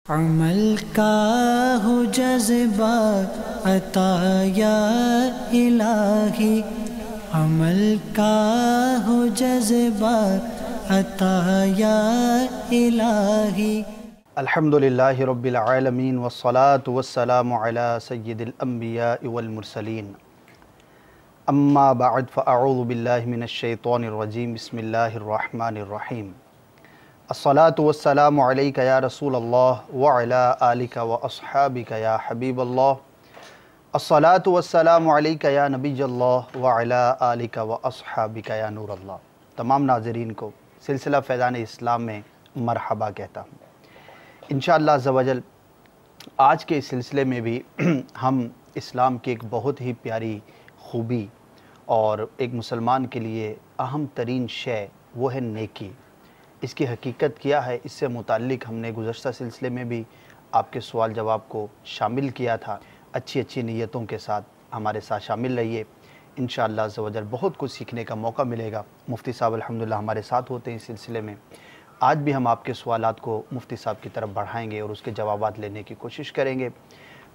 عمل کا ہو جذبہ عطا یا الہی، عمل کا ہو جذبہ عطا یا الہی۔ الحمدللہ رب العالمین والصلاة والسلام علی سید الانبیاء والمرسلین، اما بعد فاعوذ باللہ من الشیطان الرجیم، بسم اللہ الرحمن الرحیم۔ الصلاة والسلام علیک یا رسول اللہ وعلی آلک واصحابک یا حبیب اللہ۔ الصلاة والسلام علیک یا نبی اللہ وعلی آلک واصحابک یا نور اللہ۔ تمام ناظرین کو سلسلہ فیضان اسلام میں مرحبا کہتا ہوں۔ انشاءاللہ عز و جل آج کے اس سلسلے میں بھی ہم اسلام کی ایک بہت ہی پیاری خوبی اور ایک مسلمان کے لیے اہم ترین شے وہ ہے نیکی، اس کی حقیقت کیا ہے، اس سے متعلق ہم نے گزشتہ سلسلے میں بھی آپ کے سوال جواب کو شامل کیا تھا۔ اچھی نیتوں کے ساتھ ہمارے ساتھ شامل رہیے، انشاءاللہ عز و جل بہت کچھ سیکھنے کا موقع ملے گا۔ مفتی صاحب الحمدللہ ہمارے ساتھ ہوتے ہیں اس سلسلے میں۔ آج بھی ہم آپ کے سوالات کو مفتی صاحب کی طرف بڑھائیں گے اور اس کے جوابات لینے کی کوشش کریں گے۔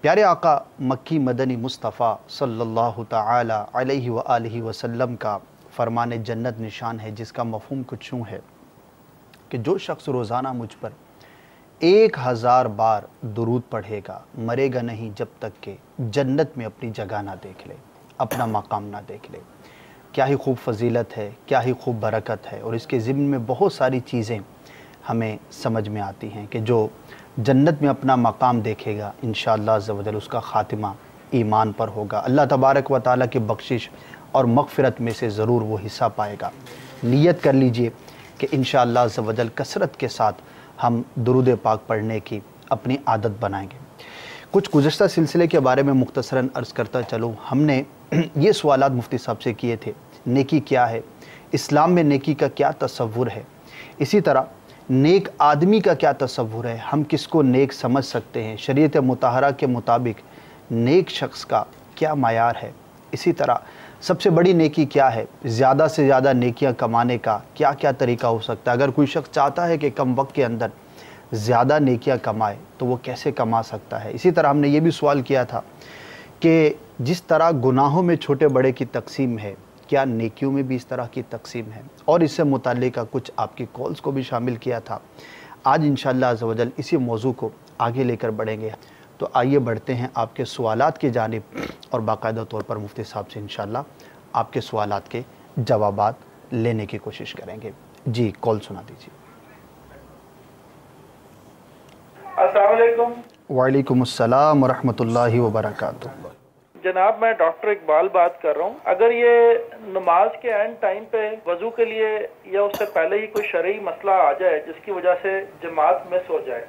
پیارے آقا مکی مدنی مصطفیٰ صلی اللہ تعالی علیہ وآلہ وسلم کا فرمان جنت نشان ہے، جس کا مفہوم کچھ یوں ہے کہ جو شخص روزانہ مجھ پر 1000 بار درود پڑھے گا مرے گا نہیں جب تک کہ جنت میں اپنی جگہ نہ دیکھ لے، اپنا مقام نہ دیکھ لے۔ کیا ہی خوب فضیلت ہے، کیا ہی خوب برکت ہے، اور اس کے ضمن میں بہت ساری چیزیں ہمیں سمجھ میں آتی ہیں کہ جو جنت میں اپنا مقام دیکھے گا انشاءاللہ عز و جل اس کا خاتمہ ایمان پر ہوگا، اللہ تبارک و تعالیٰ کی بخشش اور مغفرت میں سے ضرور وہ حصہ پائے گا۔ نیت کر لیجئے کہ انشاءاللہ عز و جل کثرت کے ساتھ ہم درود پاک پڑھنے کی اپنی عادت بنائیں گے۔ کچھ گزشتہ سلسلے کے بارے میں مختصراً عرض کرتا چلوں۔ ہم نے یہ سوالات مفتی صاحب سے کیے تھے، نیکی کیا ہے، اسلام میں نیکی کا کیا تصور ہے، اسی طرح نیک آدمی کا کیا تصور ہے، ہم کس کو نیک سمجھ سکتے ہیں، شریعت مطہرہ کے مطابق نیک شخص کا کیا معیار ہے، اسی طرح سب سے بڑی نیکی کیا ہے، زیادہ سے زیادہ نیکیاں کمانے کا کیا کیا طریقہ ہو سکتا ہے، اگر کوئی شخص چاہتا ہے کہ کم وقت کے اندر زیادہ نیکیاں کمائے تو وہ کیسے کما سکتا ہے۔ اسی طرح ہم نے یہ بھی سوال کیا تھا کہ جس طرح گناہوں میں چھوٹے بڑے کی تقسیم ہے، کیا نیکیوں میں بھی اس طرح کی تقسیم ہے، اور اس سے متعلقہ کچھ آپ کی کالز کو بھی شامل کیا تھا۔ آج انشاءاللہ عز و جل اسی موضوع کو آگے لے کر بڑھیں گے، تو آئیے بڑھتے ہیں آپ کے سوالات کی جانب اور باقاعدہ طور پر مفتی صاحب سے انشاءاللہ آپ کے سوالات کے جوابات لینے کی کوشش کریں گے۔ جی کال سنا دیجیے۔ السلام علیکم۔ وعلیکم السلام ورحمۃ اللہ وبرکاتہ۔ جناب میں ڈاکٹر اقبال بات کر رہا ہوں۔ اگر یہ نماز کے اینڈ ٹائم پہ وضو کے لیے یا اس سے پہلے ہی کوئی شرعی مسئلہ آ جائے جس کی وجہ سے جماعت مس ہو جائے،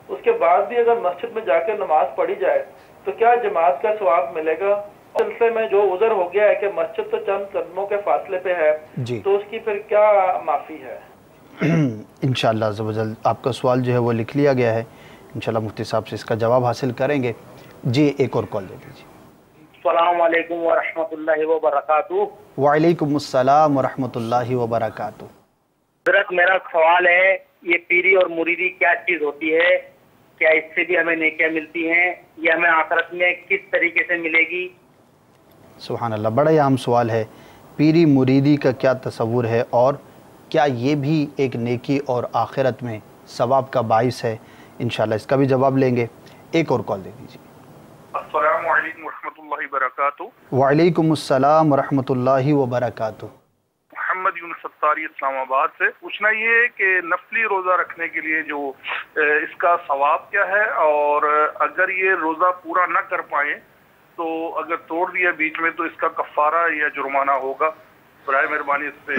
اس کے بعد بھی اگر مسجد میں جا کے نماز پڑھی جائے تو کیا جماعت کا ثواب ملے گا؟ سلسلے میں جو عذر ہو گیا ہے کہ مسجد تو چند قدموں کے فاصلے پہ ہے، جی تو اس کی پھر کیا معافی ہے؟ انشاءاللہ عز و جل آپ کا سوال جو ہے وہ لکھ لیا گیا ہے، انشاءاللہ مفتی صاحب سے اس کا جواب حاصل کریں گے۔ جی ایک اور کال دے دیجیے۔ السلام علیکم ورحمۃ اللہ وبرکاتہ۔ وعلیکم السلام ورحمۃ اللہ وبرکاتہ۔ حضرت میرا سوال ہے، یہ پیری اور مریدی کیا چیز ہوتی ہے؟ کیا اس سے بھی ہمیں نیکیاں ملتی ہیں؟ یہ ہمیں آخرت میں کس طریقے سے ملے گی؟ سبحان اللہ، بڑا ہی اہم سوال ہے۔ پیری مریدی کا کیا تصور ہے، اور کیا یہ بھی ایک نیکی اور آخرت میں ثواب کا باعث ہے؟ انشاءاللہ اس کا بھی جواب لیں گے۔ ایک اور کال دے دیجیے۔ السلام علیکم ورحمۃ اللہ وبرکاتہ۔ وعلیکم السلام ورحمۃ اللہ وبرکاتہ۔ محمد یونس ستاری اسلام آباد سے پوچھنا یہ ہے کہ نفلی روزہ رکھنے کے لیے جو اس کا ثواب کیا ہے، اور اگر یہ روزہ پورا نہ کر پائیں تو اگر توڑ دیا بیچ میں تو اس کا کفارہ یا جرمانہ ہوگا؟ برائے مہربانی اس پہ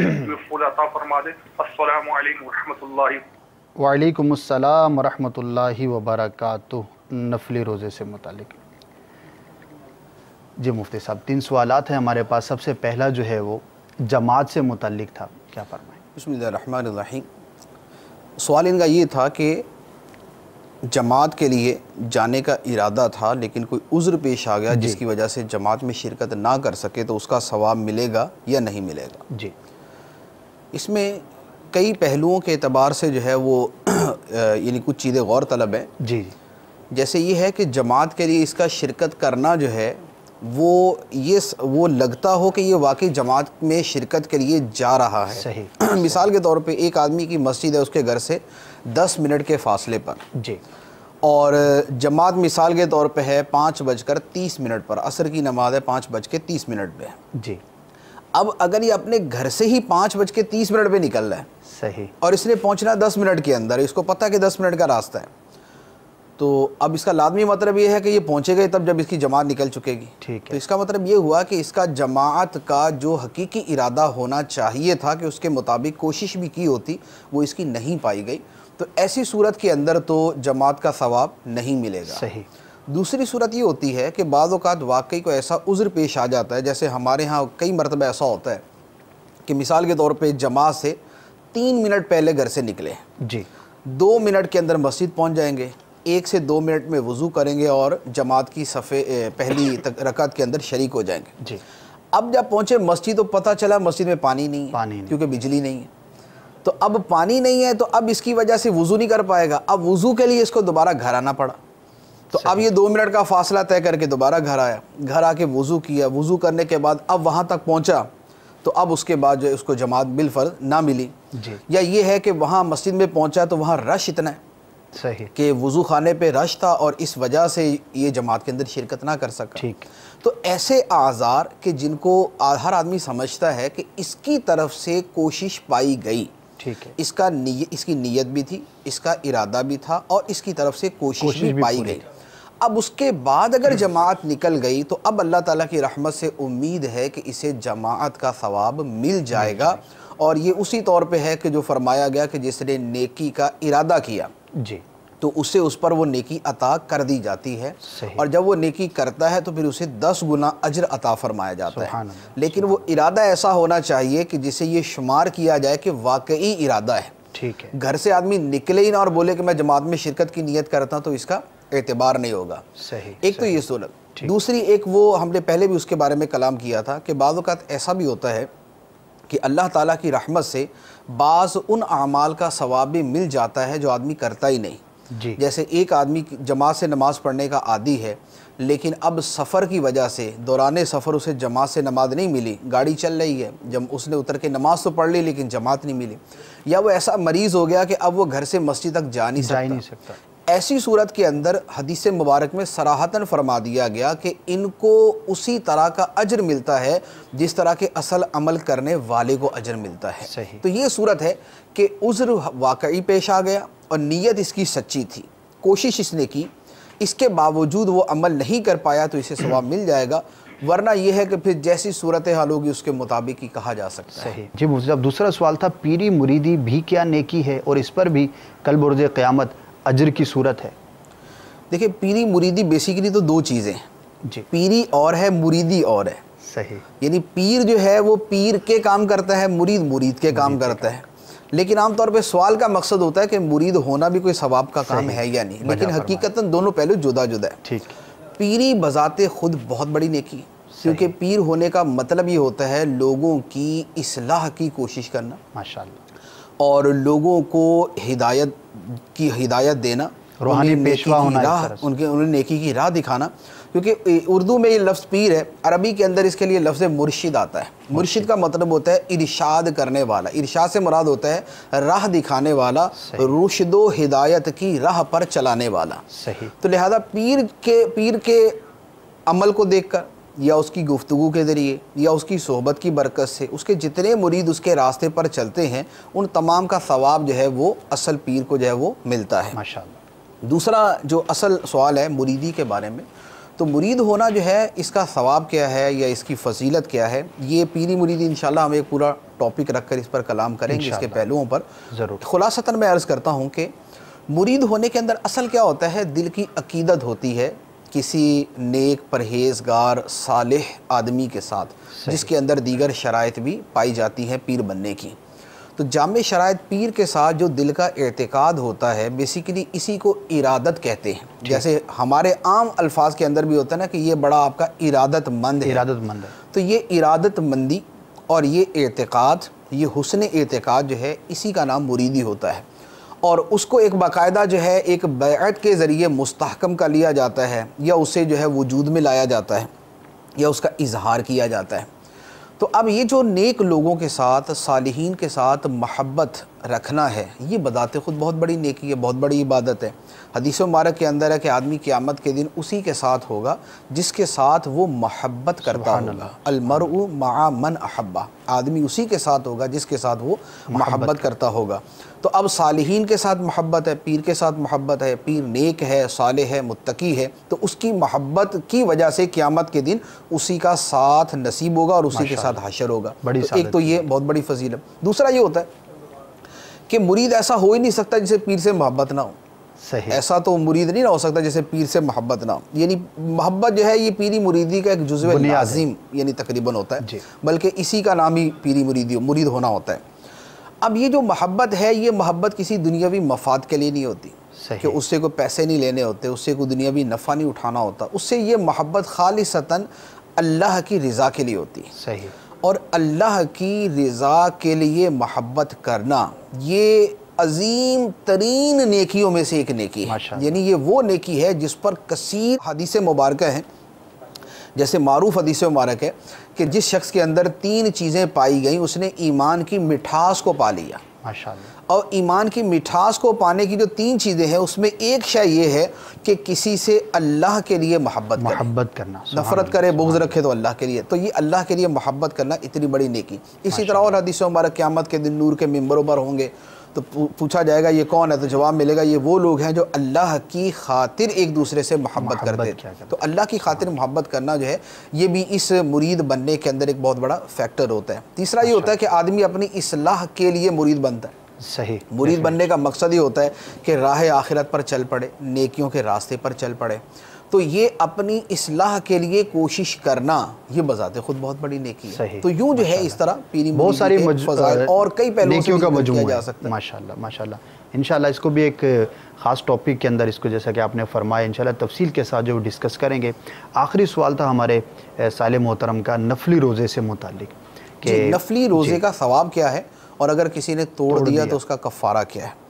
فول عطا فرما دیں۔ السلام علیکم ورحمۃ اللہ۔ وعلیکم السلام ورحمۃ اللہ وبرکاتہ۔ نفلی روزے سے متعلق جی مفتی صاحب 3 سوالات ہیں ہمارے پاس۔ سب سے پہلا جو ہے وہ جماعت سے متعلق تھا، کیا فرمائیں؟ بسم اللہ الرحمن الرحیم۔ سوال ان کا یہ تھا کہ جماعت کے لیے جانے کا ارادہ تھا لیکن کوئی عذر پیش آ گیا جس کی وجہ سے جماعت میں شرکت نہ کر سکے، تو اس کا ثواب ملے گا یا نہیں ملے گا؟ جی اس میں کئی پہلوؤں کے اعتبار سے جو ہے وہ یعنی کچھ چیزیں غور طلب ہیں. جی جیسے یہ ہے کہ جماعت کے لیے اس کا شرکت کرنا جو ہے وہ لگتا ہو کہ یہ واقعی جماعت میں شرکت کے لیے جا رہا ہے. صحیح. مثال کے طور پہ ایک آدمی کی مسجد ہے اس کے گھر سے 10 منٹ کے فاصلے پر, جی, اور جماعت مثال کے طور پہ ہے 5:30 پر, عصر کی نماز ہے 5:30 پہ. جی, اب اگر یہ اپنے گھر سے ہی 5:30 پہ نکل رہا ہے, صحیح, اور اس نے پہنچنا 10 منٹ کے اندر, اس کو پتہ کہ 10 منٹ کا راستہ ہے, تو اب اس کا لازمی مطلب یہ ہے کہ یہ پہنچے گا تب جب اس کی جماعت نکل چکے گی. ٹھیک ہے. تو اس کا مطلب یہ ہوا کہ اس کا جماعت کا جو حقیقی ارادہ ہونا چاہیے تھا کہ اس کے مطابق کوشش بھی کی ہوتی, وہ اس کی نہیں پائی گئی. تو ایسی صورت کے اندر تو جماعت کا ثواب نہیں ملے گا. صحیح. دوسری صورت یہ ہوتی ہے کہ بعض اوقات واقعی کو ایسا عذر پیش آ جاتا ہے, جیسے ہمارے ہاں کئی مرتبہ ایسا ہوتا ہے کہ مثال کے طور پہ جماعت سے 3 منٹ پہلے گھر سے نکلے, جی, 2 منٹ کے اندر مسجد پہنچ جائیں گے, 1 سے 2 منٹ میں وضو کریں گے اور جماعت کی پہلی رکعت کے اندر شریک ہو جائیں گے. جی, اب جب پہنچے مسجد تو پتہ چلا مسجد میں پانی نہیں ہے, کیونکہ بجلی نہیں ہے. تو اب پانی نہیں ہے تو اب اس کی وجہ سے وضو نہیں کر پائے گا. اب وضو کے لیے اس کو دوبارہ گھر آنا پڑا. تو اب یہ 2 منٹ کا فاصلہ طے کر کے دوبارہ گھر آیا, گھر آ کے وضو کیا, وضو کرنے کے بعد اب وہاں تک پہنچا, تو اب اس کے بعد جو اس کو جماعت بالفرض نہ ملی. جی, یا یہ ہے کہ وہاں مسجد میں پہنچا تو وہاں رش اتنا ہے صحیح, کہ وضو خانے پہ رش تھا اور اس وجہ سے یہ جماعت کے اندر شرکت نہ کر سکا. ٹھیک. تو ایسے اعذار کہ جن کو ہر آدمی سمجھتا ہے کہ اس کی طرف سے کوشش پائی گئی, ٹھیک ہے, اس کی نیت بھی تھی, اس کا ارادہ بھی تھا, اور اس کی طرف سے کوشش بھی پائی گئی. اب اس کے بعد اگر جماعت نکل گئی تو اب اللہ تعالیٰ کی رحمت سے امید ہے کہ اسے جماعت کا ثواب مل جائے گا. اور یہ اسی طور پہ ہے کہ جو فرمایا گیا کہ جس نے نیکی کا ارادہ کیا, جی, تو اسے اس پر وہ نیکی عطا کر دی جاتی ہے. صحیح. اور جب وہ نیکی کرتا ہے تو پھر اسے 10 گنا اجر عطا فرمایا جاتا ہے. سبحان اللہ. لیکن وہ ارادہ ایسا ہونا چاہیے کہ جسے یہ شمار کیا جائے کہ واقعی ارادہ ہے. ٹھیک ہے. گھر سے آدمی نکلے ہی نہ اور بولے کہ میں جماعت میں شرکت کی نیت کرتا ہوں, تو اس کا اعتبار نہیں ہوگا. صحیح. ایک تو یہ صورت. دوسری ایک وہ ہم نے پہلے بھی اس کے بارے میں کلام کیا تھا کہ بعض اوقات ایسا بھی ہوتا ہے کہ اللہ تعالیٰ کی رحمت سے بعض ان اعمال کا ثواب بھی مل جاتا ہے جو آدمی کرتا ہی نہیں. جی, جیسے ایک آدمی جماعت سے نماز پڑھنے کا عادی ہے, لیکن اب سفر کی وجہ سے دوران سفر اسے جماعت سے نماز نہیں ملی, گاڑی چل رہی ہے, جب اس نے اتر کے نماز تو پڑھ لی لیکن جماعت نہیں ملی, یا وہ ایسا مریض ہو گیا کہ اب وہ گھر سے مسجد تک جا نہیں سکتا. ایسی صورت کے اندر حدیث مبارک میں صراحتاً فرما دیا گیا کہ ان کو اسی طرح کا اجر ملتا ہے جس طرح کے اصل عمل کرنے والے کو اجر ملتا ہے. صحیح. تو یہ صورت ہے کہ عذر واقعی پیش آ گیا اور نیت اس کی سچی تھی, کوشش اس نے کی, اس کے باوجود وہ عمل نہیں کر پایا تو اسے ثواب مل جائے گا. ورنہ یہ ہے کہ پھر جیسی صورت حال ہوگی اس کے مطابق ہی کہا جا سکتا ہے. صحیح. جی مفتی صاحب, دوسرا سوال تھا پیری مریدی بھی کیا نیکی ہے اور اس پر بھی کل بروز قیامت اجر کی صورت ہے؟ دیکھیں, پیری مریدی بیسیکلی تو 2 چیزیں ہیں. جی, پیری اور ہے, مریدی اور ہے. صحیح. یعنی پیر جو ہے وہ پیر کے کام کرتا ہے, مرید کے کام کرتا ہے. لیکن عام طور پہ سوال کا مقصد ہوتا ہے کہ مرید ہونا بھی کوئی ثواب کا کام ہے یا نہیں, لیکن حقیقتاً دونوں پہلو جدا جدا ہے. ٹھیک. پیری بذات خود بہت بڑی نیکی, کیونکہ پیر ہونے کا مطلب یہ ہوتا ہے لوگوں کی اصلاح کی کوشش کرنا, ماشاءاللہ, اور لوگوں کو ہدایت دینا, روحانی پیشوا ہونا, انہیں نیکی کی راہ دکھانا. کیونکہ اردو میں یہ لفظ پیر ہے, عربی کے اندر اس کے لیے لفظ مرشد آتا ہے. مرشد کا مطلب ہوتا ہے ارشاد کرنے والا. ارشاد سے مراد ہوتا ہے راہ دکھانے والا, رشد و ہدایت کی راہ پر چلانے والا. صحیح. تو لہذا پیر کے عمل کو دیکھ کر یا اس کی گفتگو کے ذریعے یا اس کی صحبت کی برکت سے اس کے جتنے مرید اس کے راستے پر چلتے ہیں ان تمام کا ثواب جو ہے وہ اصل پیر کو جو ہے وہ ملتا ہے. ماشاءاللہ. دوسرا جو اصل سوال ہے مریدی کے بارے میں, تو مرید ہونا جو ہے اس کا ثواب کیا ہے یا اس کی فضیلت کیا ہے, یہ پیری مریدی انشاءاللہ ہم ایک پورا ٹاپک رکھ کر اس پر کلام کریں گے, اس کے پہلوؤں پر. ضرور. خلاصتاً میں عرض کرتا ہوں کہ مرید ہونے کے اندر اصل کیا ہوتا ہے, دل کی عقیدت ہوتی ہے کسی نیک پرہیزگار صالح آدمی کے ساتھ, جس کے اندر دیگر شرائط بھی پائی جاتی ہیں پیر بننے کی. تو جامع شرائط پیر کے ساتھ جو دل کا اعتقاد ہوتا ہے بیسیکلی اسی کو ارادت کہتے ہیں. جیسے ہمارے عام الفاظ کے اندر بھی ہوتا ہے نا کہ یہ بڑا آپ کا ارادت مند ہے. تو یہ ارادت مندی اور یہ اعتقاد, یہ حسن اعتقاد جو ہے اسی کا نام مریدی ہوتا ہے. اور اس کو ایک باقاعدہ جو ہے ایک بیعت کے ذریعے مستحکم کا لیا جاتا ہے یا اسے جو ہے وجود میں لایا جاتا ہے یا اس کا اظہار کیا جاتا ہے۔ تو اب یہ جو نیک لوگوں کے ساتھ، صالحین کے ساتھ محبت رکھنا ہے، یہ بذات خود بہت بڑی نیکی ہے، بہت بڑی عبادت ہے۔ حدیث مبارک کے اندر ہے کہ آدمی قیامت کے دن اسی کے ساتھ ہوگا جس کے ساتھ وہ محبت کرتا ہوگا۔ المرء مع من احبہ، آدمی اسی کے ساتھ ہوگا جس کے ساتھ وہ محبت کرتا ہوگا۔ تو اب صالحین کے ساتھ محبت ہے، پیر کے ساتھ محبت ہے، پیر نیک ہے، صالح ہے، متقی ہے، تو اس کی محبت کی وجہ سے قیامت کے دن اسی کا ساتھ نصیب ہوگا اور اسی کے ساتھ حشر ہوگا۔ تو ایک تو یہ بہت بڑی فضیلت۔ دوسرا یہ ہوتا ہے کہ مرید ایسا ہو ہی نہیں سکتا جسے پیر سے محبت نہ ہو۔ صحیح، ایسا تو مرید نہیں نہ ہو سکتا جیسے پیر سے محبت نہ ہو، یعنی محبت جو ہے یہ پیری مریدی کا ایک جزو لازم یعنی تقریباً ہوتا ہے، بلکہ اسی کا نام ہی پیری مرید ہونا ہوتا ہے۔ اب یہ جو محبت ہے، یہ محبت کسی دنیاوی مفاد کے لیے نہیں ہوتی کہ اس سے کوئی پیسے نہیں لینے ہوتے، اس سے کوئی دنیاوی نفع نہیں اٹھانا ہوتا، اس سے یہ محبت خالصتاً اللہ کی رضا کے لیے ہوتی ہے۔ صحیح، اور اللہ کی رضا کے لیے محبت کرنا یہ عظیم ترین نیکیوں میں سے ایک نیکی ہے، یعنی یہ وہ نیکی ہے جس پر کثیر حدیث مبارکہ ہیں۔ جیسے معروف حدیث مبارک ہے کہ جس شخص کے اندر 3 چیزیں پائی گئیں اس نے ایمان کی مٹھاس کو پا لیا۔ ماشاءاللہ۔ اور ایمان کی مٹھاس کو پانے کی جو 3 چیزیں ہیں اس میں ایک شے یہ ہے کہ کسی سے اللہ کے لیے محبت کرنا، نفرت کرے، بغض رکھے تو اللہ کے لیے، تو یہ اللہ کے لیے محبت کرنا اتنی بڑی نیکی۔ اسی طرح اور حدیث مبارک قیامت کے دن نور کے منبروں پر ہوں گے تو پوچھا جائے گا یہ کون ہے، تو جواب ملے گا یہ وہ لوگ ہیں جو اللہ کی خاطر ایک دوسرے سے محبت کرتے ہیں۔ تو اللہ کی خاطر محبت کرنا جو ہے یہ بھی اس مرید بننے کے اندر ایک بہت بڑا فیکٹر ہوتا ہے۔ تیسرا یہ ہوتا ہے کہ آدمی اپنی اصلاح کے لیے مرید بنتا ہے۔ صحیح، مرید بننے کا مقصد یہ ہوتا ہے کہ راہ آخرت پر چل پڑے، نیکیوں کے راستے پر چل پڑے، تو یہ اپنی اصلاح کے لیے کوشش کرنا یہ بذات خود بہت بڑی نیکی ہے۔ تو یوں جو ہے اس طرح پیری بہت ساری فضائل اور کئی پہلوؤں سے نیکیوں کا مجموعہ کیا جا سکتا ہے۔ ماشاءاللہ ماشاءاللہ۔ انشاءاللہ اس کو بھی ایک خاص ٹاپک کے اندر اس کو جیسا کہ آپ نے فرمایا انشاءاللہ تفصیل کے ساتھ جو ڈسکس کریں گے۔ آخری سوال تھا ہمارے سائل محترم کا نفلی روزے سے متعلق کہ نفلی روزے کا ثواب کیا ہے اور اگر کسی نے توڑ دیا تو اس کا کفارہ کیا ہے۔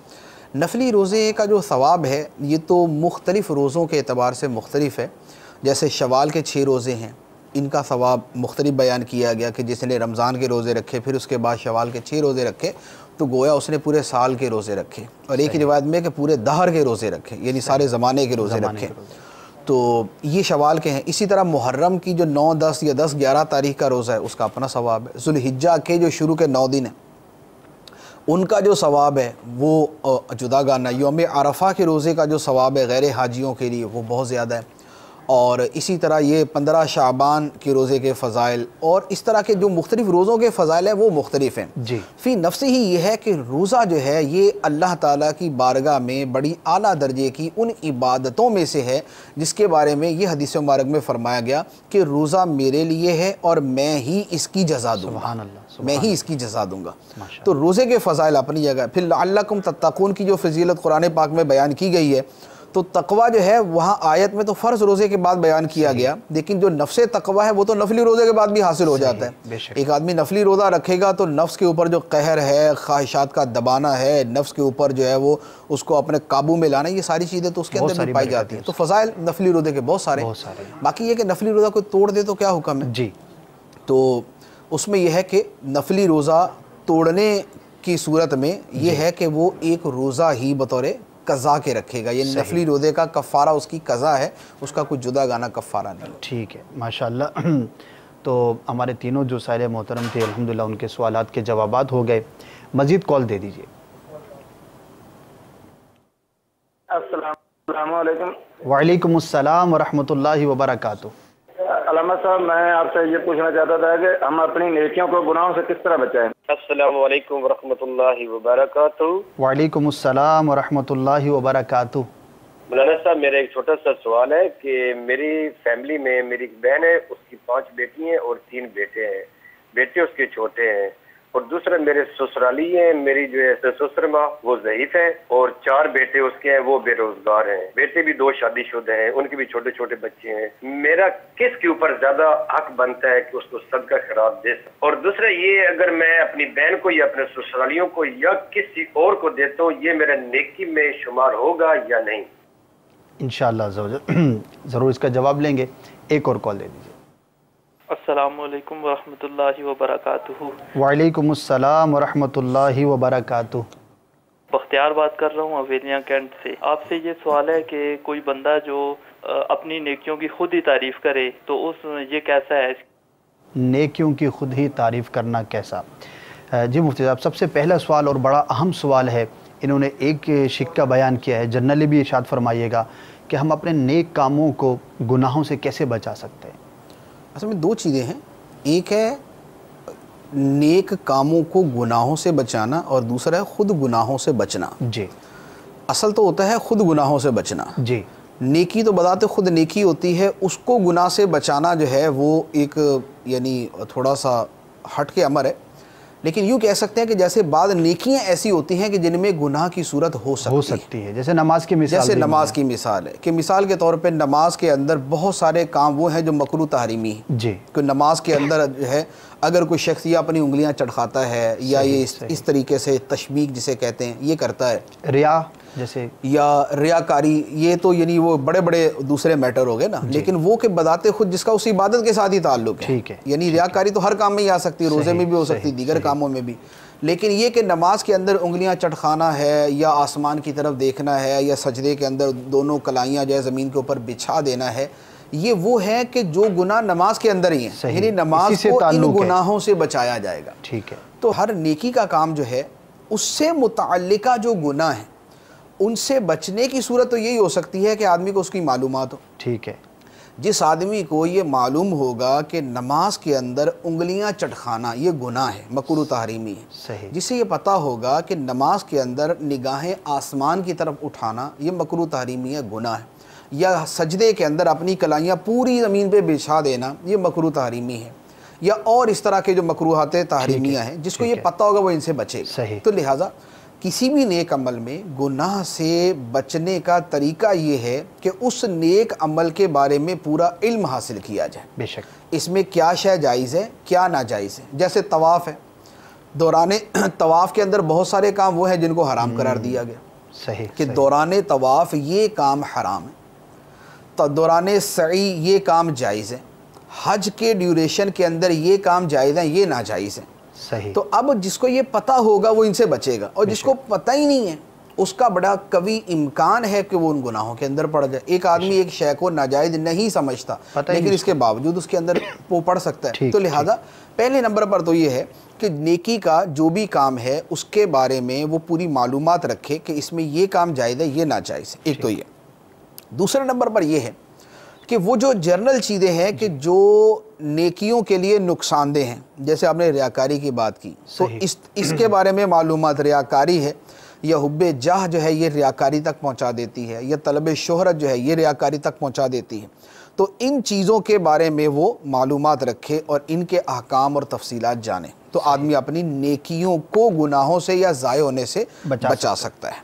نفلی روزے کا جو ثواب ہے یہ تو مختلف روزوں کے اعتبار سے مختلف ہے۔ جیسے شوال کے 6 روزے ہیں، ان کا ثواب مختلف بیان کیا گیا کہ جس نے رمضان کے روزے رکھے پھر اس کے بعد شوال کے 6 روزے رکھے تو گویا اس نے پورے سال کے روزے رکھے، اور ایک روایت میں کہ پورے دہر کے روزے رکھے، یعنی سارے زمانے کے روزے رکھے۔ تو یہ شوال کے ہیں۔ اسی طرح محرم کی جو 9، 10 یا 10، 11 تاریخ کا روزہ ہے اس کا اپنا ثواب ہے۔ ذوالحجہ کے جو شروع کے 9 دن ہیں ان کا جو ثواب ہے وہ جدا گانا۔ یوم عرفہ کے روزے کا جو ثواب ہے غیر حاجیوں کے لیے وہ بہت زیادہ ہے، اور اسی طرح یہ 15 شعبان کے روزے کے فضائل اور اس طرح کے جو مختلف روزوں کے فضائل ہیں وہ مختلف ہیں۔ فی نفسی ہی یہ ہے کہ روزہ جو ہے یہ اللہ تعالیٰ کی بارگاہ میں بڑی اعلیٰ درجے کی ان عبادتوں میں سے ہے جس کے بارے میں یہ حدیث مبارک میں فرمایا گیا کہ روزہ میرے لیے ہے اور میں ہی اس کی جزا دوں گا، میں ہی اس کی جزا دوں گا۔ تو روزے کے فضائل اپنی جگہ۔ پھر لعلکم تتقون کی جو فضیلت قرآن پاک میں بیان کی گئی ہے تو تقوی جو ہے وہاں آیت میں تو فرض روزے کے بعد بیان کیا گیا، لیکن جو نفس تقوی ہے وہ تو نفلی روزے کے بعد بھی حاصل ہو جاتا ہے۔ ایک آدمی نفلی روزہ رکھے گا تو نفس کے اوپر جو قہر ہے، خواہشات کا دبانا ہے، نفس کے اوپر جو ہے وہ اس کو اپنے قابو میں لانا، یہ ساری چیزیں تو اس کے اندر بھی پائی جاتی ہیں۔ تو فضائل نفلی روزے کے بہت سارے۔ باقی یہ کہ نفلی روزہ کوئی توڑ دے تو کیا حکم ہے؟ جی، تو اس میں یہ ہے کہ نفلی روزہ توڑنے کی صورت میں یہ ہے کہ وہ ایک روزہ ہی بطور قضا کے رکھے گا، یعنی نفلی روزے کا کفارہ اس کی قضا ہے، اس کا کوئی جدا گانا کفارہ نہیں۔ ٹھیک ہے، ماشاءاللہ۔ تو ہمارے تینوں جو سائل محترم تھے الحمدللہ ان کے سوالات کے جوابات ہو گئے۔ مزید کال دے دیجئے۔ السلام علیکم۔ وعلیکم السلام ورحمۃ اللہ وبرکاتہ۔ علامہ صاحب میں آپ سے یہ پوچھنا چاہتا تھا کہ ہم اپنی نیکیوں کو گناہوں سے کس طرح بچائیں؟ السلام علیکم ورحمۃ اللہ وبرکاتہ۔ وعلیکم السلام ورحمۃ اللہ وبرکاتہ۔ مولانا صاحب میرا ایک چھوٹا سا سوال ہے کہ میری فیملی میں میری ایک بہن ہے، اس کی 5 بیٹی ہیں اور 3 بیٹے ہیں۔ بیٹے اس کے چھوٹے ہیں اور دوسرا میرے سسرالی ہیں، میری جو ہے سسر ماں وہ ضعیف ہے، اور 4 بیٹے اس کے ہیں، وہ بے روزگار ہیں، بیٹے بھی 2 شادی شدہ ہیں، ان کے بھی چھوٹے چھوٹے بچے ہیں۔ میرا کس کے اوپر زیادہ حق بنتا ہے کہ اس کو صدقہ خیرات دے سکوں؟ اور دوسرا یہ، اگر میں اپنی بہن کو یا اپنے سسرالیوں کو یا کسی اور کو دیتا ہوں، یہ میرا نیکی میں شمار ہوگا یا نہیں؟ انشاءاللہ ضرور اس کا جواب لیں گے۔ ایک اور کال دے دیجیے۔ السلام علیکم ورحمۃ اللہ وبرکاتہ۔ وعلیکم السلام ورحمۃ اللہ وبرکاتہ۔ بختیار بات کر رہا ہوں اویلیاں کینٹ سے۔ آپ سے یہ سوال ہے کہ کوئی بندہ جو اپنی نیکیوں کی خود ہی تعریف کرے تو یہ کیسا ہے؟ نیکیوں کی خود ہی تعریف کرنا کیسا؟ جی مفتی صاحب، سب سے پہلا سوال اور بڑا اہم سوال ہے، انہوں نے ایک شکہ بیان کیا ہے، جنرلی بھی ارشاد فرمائیے گا کہ ہم اپنے نیک کاموں کو گناہوں سے کیسے بچا سکتے ہیں؟ اصل میں 2 چیزیں ہیں، ایک ہے نیک کاموں کو گناہوں سے بچانا، اور دوسرا ہے خود گناہوں سے بچنا۔ جی، اصل تو ہوتا ہے خود گناہوں سے بچنا۔ جی، نیکی تو بذات خود نیکی ہوتی ہے، اس کو گناہ سے بچانا جو ہے وہ ایک یعنی تھوڑا سا ہٹ کے امر ہے، لیکن یوں کہہ سکتے ہیں کہ جیسے بعض نیکیاں ایسی ہوتی ہیں کہ جن میں گناہ کی صورت ہو سکتی ہے، جیسے نماز کی مثال، جیسے نماز کی مثال ہے کہ مثال کے طور پہ نماز کے اندر بہت سارے کام وہ ہیں جو مکروہ تحریمی ہیں۔ جی، کہ نماز کے اندر جو ہے اگر کوئی شخص یا اپنی انگلیاں چٹخاتا ہے یا یہ اس طریقے سے تشمیق جسے کہتے ہیں یہ کرتا ہے، ریا جیسے یا ریاکاری، یہ تو یعنی وہ بڑے بڑے دوسرے میٹر ہو گئے نا، لیکن وہ کہ بذات خود جس کا اس عبادت کے ساتھ ہی تعلق ہے، ٹھیک ہے، یعنی ریاکاری تو ہر کام میں ہی آ سکتی ہے، روزے میں بھی ہو سکتی، دیگر کاموں میں بھی، لیکن یہ کہ نماز کے اندر انگلیاں چٹخانا ہے یا آسمان کی طرف دیکھنا ہے یا سجدے کے اندر دونوں کلائیاں جو ہے زمین کے اوپر بچھا دینا ہے، یہ وہ ہے کہ جو گناہ نماز کے اندر ہی ہیں، یعنی نماز کو ان گناہوں سے بچایا جائے گا۔ ٹھیک ہے، تو ہر نیکی کا کام جو ہے اس سے متعلقہ جو گناہ ہیں ان سے بچنے کی صورت تو یہی ہو سکتی ہے کہ آدمی کو اس کی معلومات ہو۔ ٹھیک ہے، جس آدمی کو یہ معلوم ہوگا کہ نماز کے اندر انگلیاں چٹخانا یہ گناہ ہے، مکروہ تحریمی ہے، صحیح، جسے یہ پتہ ہوگا کہ نماز کے اندر نگاہیں آسمان کی طرف اٹھانا یہ مکروہ تحریمی ہے، گناہ ہے، یا سجدے کے اندر اپنی کلائیاں پوری زمین پہ بچھا دینا یہ مکروہ تحریمی ہے، یا اور اس طرح کے جو مکروہات تحریمیہ ہیں جس کو یہ پتہ ہوگا وہ ان سے بچے گا۔ تو لہٰذا کسی بھی نیک عمل میں گناہ سے بچنے کا طریقہ یہ ہے کہ اس نیک عمل کے بارے میں پورا علم حاصل کیا جائے، بے شک اس میں کیا شے جائز ہے کیا ناجائز ہے۔ جیسے طواف ہے، دوران طواف کے اندر بہت سارے کام وہ ہیں جن کو حرام قرار دیا گیا، صحیح، کہ دوران طواف یہ کام حرام ہے، تو دوران سعی یہ کام جائز ہے، حج کے ڈیوریشن کے اندر یہ کام جائز ہیں یہ ناجائز ہیں۔ صحیح، تو اب جس کو یہ پتہ ہوگا وہ ان سے بچے گا، اور جس کو پتہ ہی نہیں ہے اس کا بڑا قوی امکان ہے کہ وہ ان گناہوں کے اندر پڑ جائے۔ ایک آدمی ایک شے کو ناجائز نہیں سمجھتا لیکن اس کے باوجود اس کے اندر وہ پڑ سکتا ہے۔ تو لہٰذا پہلے نمبر پر تو یہ ہے کہ نیکی کا جو بھی کام ہے اس کے بارے میں وہ پوری معلومات رکھے کہ اس میں یہ کام جائز ہے یہ ناجائز ہے، ایک تو یہ۔ دوسرے نمبر پر یہ ہے کہ وہ جو جرنل چیزیں ہیں کہ جو نیکیوں کے لیے نقصان دہ ہیں، جیسے آپ نے ریاکاری کی بات کی، تو اس کے بارے میں معلومات، ریاکاری ہے یا حب جاہ جو ہے یہ ریاکاری تک پہنچا دیتی ہے، یا طلب شہرت جو ہے یہ ریاکاری تک پہنچا دیتی ہے، تو ان چیزوں کے بارے میں وہ معلومات رکھے اور ان کے احکام اور تفصیلات جانے، تو آدمی اپنی نیکیوں کو گناہوں سے یا ضائع ہونے سے بچا سکتا ہے۔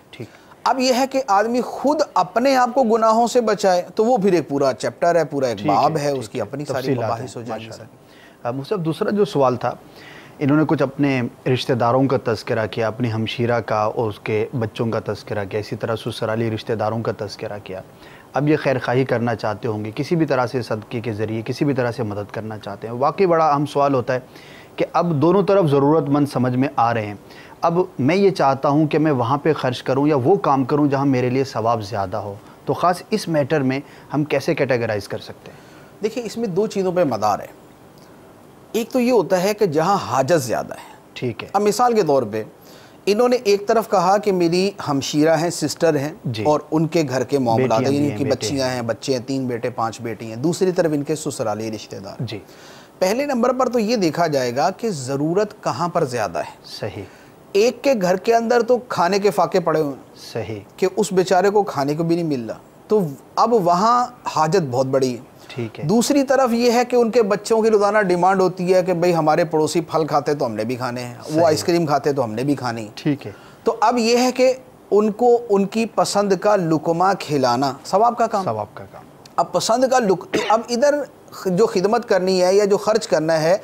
اب یہ ہے کہ آدمی خود اپنے آپ کو گناہوں سے بچائے تو وہ پھر ایک پورا چیپٹر ہے، پورا ایک باب ہے، اس کی اپنی ساری مباحث ہو جائیں گے۔ مصعب، دوسرا جو سوال تھا، انہوں نے کچھ اپنے رشتہ داروں کا تذکرہ کیا، اپنی ہمشیرہ کا اور اس کے بچوں کا تذکرہ کیا، اسی طرح سسرالی رشتہ داروں کا تذکرہ کیا۔ اب یہ خیر خواہی کرنا چاہتے ہوں گے، کسی بھی طرح سے صدقے کے ذریعے کسی بھی طرح سے مدد کرنا چاہتے ہیں۔ واقعی بڑا اہم سوال ہوتا ہے کہ اب دونوں طرف ضرورت مند سمجھ میں آ رہے ہیں، اب میں یہ چاہتا ہوں کہ میں وہاں پہ خرچ کروں یا وہ کام کروں جہاں میرے لیے ثواب زیادہ ہو، تو خاص اس میٹر میں ہم کیسے کیٹیگرائز کر سکتے ہیں؟ دیکھیں اس میں 2 چیزوں پہ مدار ہے، ایک تو یہ ہوتا ہے کہ جہاں حاجت زیادہ ہے، ٹھیک ہے، اب مثال کے طور پہ انہوں نے ایک طرف کہا کہ میری ہمشیرہ ہیں، سسٹر ہیں، اور ان کے گھر کے معاملات ہیں، ان کی بچیاں ہیں، بچے ہیں، 3 بیٹے 5 بیٹی ہیں، دوسری طرف ان کے سسرالی رشتہ دار۔ جی، پہلے نمبر پر تو یہ دیکھا جائے گا کہ ضرورت کہاں پر زیادہ ہے۔ صحیح، ایک کے گھر کے اندر تو کھانے کے فاقے پڑے ہوئے ہیں، صحیح، کہ اس بیچارے کو کھانے کو بھی نہیں مل رہا، تو اب وہاں حاجت بہت بڑی ہے۔ ٹھیک ہے. دوسری طرف یہ ہے کہ ان کے بچوں کی روزانہ ڈیمانڈ ہوتی ہے کہ بھئی ہمارے پڑوسی پھل کھاتے تو ہم نے بھی کھانے ہیں, وہ آئس کریم کھاتے تو ہم نے بھی کھانی. ٹھیک ہے. تو اب یہ ہے کہ ان کو ان کی پسند کا لقمہ کھلانا ثواب کا کام. ثواب کا کام. اب پسند کا اب ادھر جو خدمت کرنی ہے یا جو خرچ کرنا ہے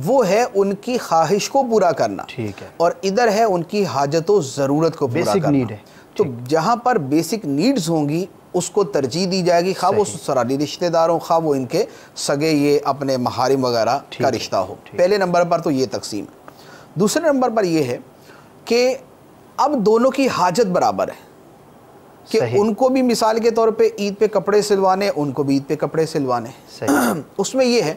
وہ ہے ان کی خواہش کو پورا کرنا. ٹھیک ہے. اور ادھر ہے ان کی حاجت و ضرورت کو پورا کرنا. بیسک نیڈ ہے. تو جہاں پر بیسک نیڈز ہوں گی اس کو ترجیح دی جائے گی, خواہ وہ سسرالی رشتہ دار ہوں, خواہ وہ ان کے سگے یہ اپنے محارم وغیرہ کا رشتہ ہو. پہلے نمبر پر تو یہ تقسیم ہے. دوسرے نمبر پر یہ ہے کہ اب دونوں کی حاجت برابر ہے کہ ان کو بھی مثال کے طور پہ عید پہ کپڑے سلوانے, ان کو بھی عید پہ کپڑے سلوانے. اس میں یہ ہے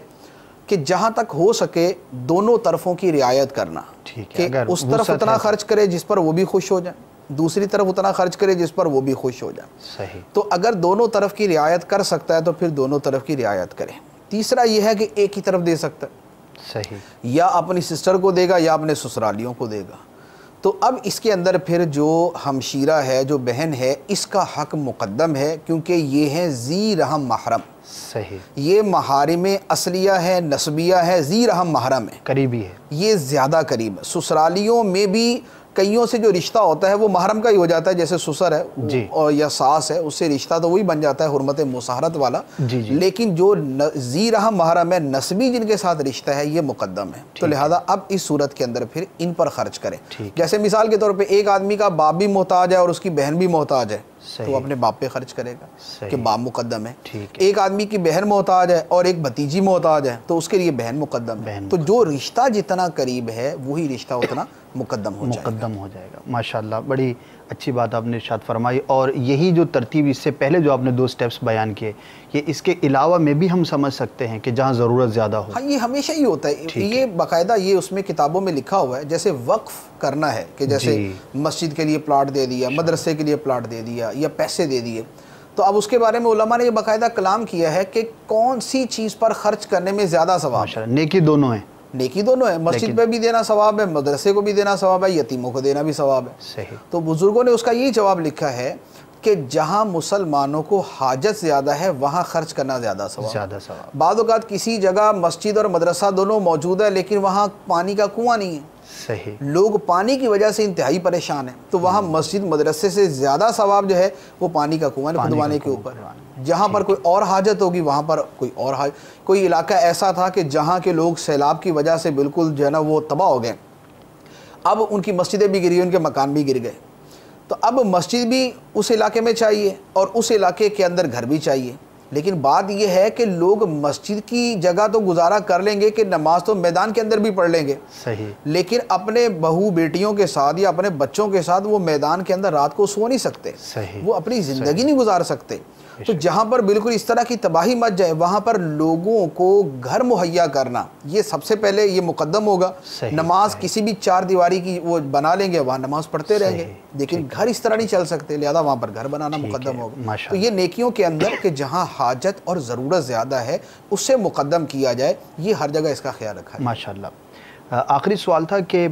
کہ جہاں تک ہو سکے دونوں طرفوں کی رعایت کرنا کہ اس طرف اتنا خرچ کرے جس پر وہ بھی خوش ہو جائیں, دوسری طرف اتنا خرچ کرے جس پر وہ بھی خوش ہو جائیں. صحیح. تو اگر دونوں طرف کی رعایت کر سکتا ہے تو پھر دونوں طرف کی رعایت کرے. تیسرا یہ ہے کہ ایک ہی طرف دے سکتا ہے, صحیح, یا اپنی سسٹر کو دے گا یا اپنے سسرالیوں کو دے گا. تو اب اس کے اندر پھر جو ہمشیرہ ہے, جو بہن ہے, اس کا حق مقدم ہے کیونکہ یہ ہیں ذی رحم محرم. صحیح. یہ محارم اصلیہ ہے, نسبیہ ہے, ذی رحم محرم ہے, قریبی ہے, یہ زیادہ قریب ہے. سسرالیوں میں بھی کئیوں سے جو رشتہ ہوتا ہے وہ محرم کا ہی ہو جاتا ہے, جیسے سسر ہے اور یا ساس ہے, اس سے رشتہ تو وہی بن جاتا ہے حرمت مصاہرت والا. لیکن جو ذی رحم محرم ہے, نسبی جن کے ساتھ رشتہ ہے, یہ مقدم ہے. تو لہذا اب اس صورت کے اندر پھر ان پر خرچ کریں. جیسے مثال کے طور پہ ایک آدمی کا باپ بھی محتاج ہے اور اس کی بہن بھی محتاج ہے تو وہ اپنے باپ پہ خرچ کرے گا کہ باپ مقدم ہے. ایک آدمی کی بہن محتاج ہے اور ایک بھتیجی محتاج ہے تو اس کے لیے بہن مقدم ہے. تو جو رشتہ جتنا قریب ہے وہی رشتہ اتنا مقدم ہو جائے گا. ماشاءاللہ, بڑی اچھی بات آپ نے ارشاد فرمائی. اور یہی جو ترتیب اس سے پہلے جو آپ نے 2 سٹیپس بیان کیے, یہ اس کے علاوہ میں بھی ہم سمجھ سکتے ہیں کہ جہاں ضرورت زیادہ ہو. ہاں, یہ ہمیشہ ہی ہوتا ہے. یہ باقاعدہ یہ اس میں کتابوں میں لکھا ہوا ہے. جیسے وقف کرنا ہے کہ جیسے مسجد کے لیے پلاٹ دے دیا, مدرسے کے لیے پلاٹ دے دیا یا پیسے دے دیے, تو اب اس کے بارے میں علماء نے یہ باقاعدہ کلام کیا ہے کہ کون سی چیز پر خرچ کرنے میں زیادہ ثواب ہے. نیکی دونوں ہیں, نیکی دونوں ہے. مسجد پہ بھی دینا ثواب ہے, مدرسے کو بھی دینا ثواب ہے, یتیموں کو دینا بھی ثواب ہے. صحیح. تو بزرگوں نے اس کا یہی جواب لکھا ہے کہ جہاں مسلمانوں کو حاجت زیادہ ہے وہاں خرچ کرنا زیادہ ثواب. بعض اوقات کسی جگہ مسجد اور مدرسہ دونوں موجود ہے لیکن وہاں پانی کا کنواں نہیں ہے. صحیح. لوگ پانی کی وجہ سے انتہائی پریشان ہیں, تو وہاں مسجد مدرسے سے زیادہ ثواب جو ہے وہ پانی کا کنواں کھدوانے کے اوپر. جہاں پر کوئی اور حاجت ہوگی وہاں پر کوئی اور کوئی علاقہ ایسا تھا کہ جہاں کے لوگ سیلاب کی وجہ سے بالکل جو ہے نا وہ تباہ ہو گئے, اب ان کی مسجدیں بھی گری, ان کے مکان بھی گر گئے. تو اب مسجد بھی اس علاقے میں چاہیے اور اس علاقے کے اندر گھر بھی چاہیے. لیکن بات یہ ہے کہ لوگ مسجد کی جگہ تو گزارا کر لیں گے کہ نماز تو میدان کے اندر بھی پڑھ لیں گے. صحیح. لیکن اپنے بہو بیٹیوں کے ساتھ یا اپنے بچوں کے ساتھ وہ میدان کے اندر رات کو سو نہیں سکتے. صحیح. وہ اپنی زندگی نہیں گزار سکتے. تو جہاں پر بالکل اس طرح کی تباہی مچ جائے وہاں پر لوگوں کو گھر مہیا کرنا یہ سب سے پہلے یہ مقدم ہوگا. نماز کسی بھی 4 دیواری کی وہ بنا لیں گے, وہاں نماز پڑھتے رہیں گے, لیکن گھر اس طرح نہیں چل سکتے, لہذا وہاں پر گھر بنانا مقدم ہوگا. تو یہ نیکیوں کے اندر کہ جہاں حاجت اور ضرورت زیادہ ہے اس سے مقدم کیا جائے, یہ ہر جگہ اس کا خیال رکھا ہے. ماشاءاللہ. آخری سوال تھا کہ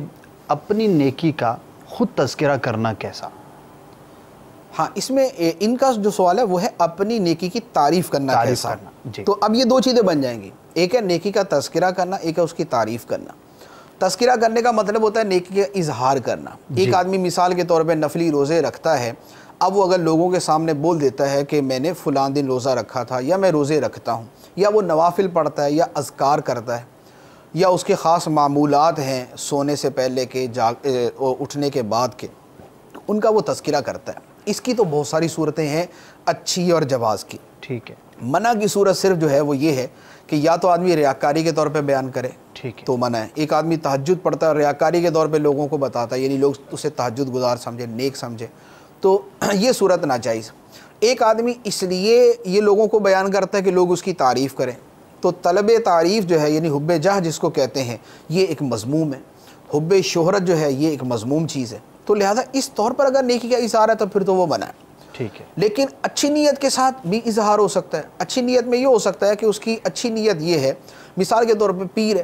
اپنی نیکی کا خود تذکرہ کرنا کیسا؟ ہاں, اس میں ان کا جو سوال ہے وہ ہے اپنی نیکی کی تعریف کرنا کیسا. تو اب یہ 2 چیزیں بن جائیں گی, ایک ہے نیکی کا تذکرہ کرنا, ایک ہے اس کی تعریف کرنا. تذکرہ کرنے کا مطلب ہوتا ہے نیکی کا اظہار کرنا. ایک آدمی مثال کے طور پہ نفلی روزے رکھتا ہے, اب وہ اگر لوگوں کے سامنے بول دیتا ہے کہ میں نے فلاں دن روزہ رکھا تھا یا میں روزے رکھتا ہوں, یا وہ نوافل پڑھتا ہے یا اذکار کرتا ہے یا اس کے خاص معمولات ہیں سونے سے پہلے کے اٹھنے کے بعد کے, ان کا وہ تذکرہ کرتا ہے. اس کی تو بہت ساری صورتیں ہیں اچھی اور جواز کی. ٹھیک ہے. منع کی صورت صرف جو ہے وہ یہ ہے کہ یا تو آدمی ریاکاری کے طور پہ بیان کرے, تو منع ہے. ایک آدمی تہجد پڑھتا ہے اور ریاکاری کے طور پہ لوگوں کو بتاتا ہے, یعنی لوگ اسے تہجد گزار سمجھے, نیک سمجھے, تو یہ صورت ناجائز. ایک آدمی اس لیے یہ لوگوں کو بیان کرتا ہے کہ لوگ اس کی تعریف کریں, تو طلب تعریف جو ہے یعنی حب جاہ جس کو کہتے ہیں یہ ایک مذموم ہے. حب شہرت جو ہے یہ ایک مذموم چیز ہے. تو لہذا اس طور پر اگر نیکی کا اظہار ہے تو پھر تو وہ منع ہے. ٹھیک ہے. لیکن اچھی نیت کے ساتھ بھی اظہار ہو سکتا ہے. اچھی نیت میں یہ ہو سکتا ہے کہ اس کی اچھی نیت یہ ہے, مثال کے طور پہ پیر ہے,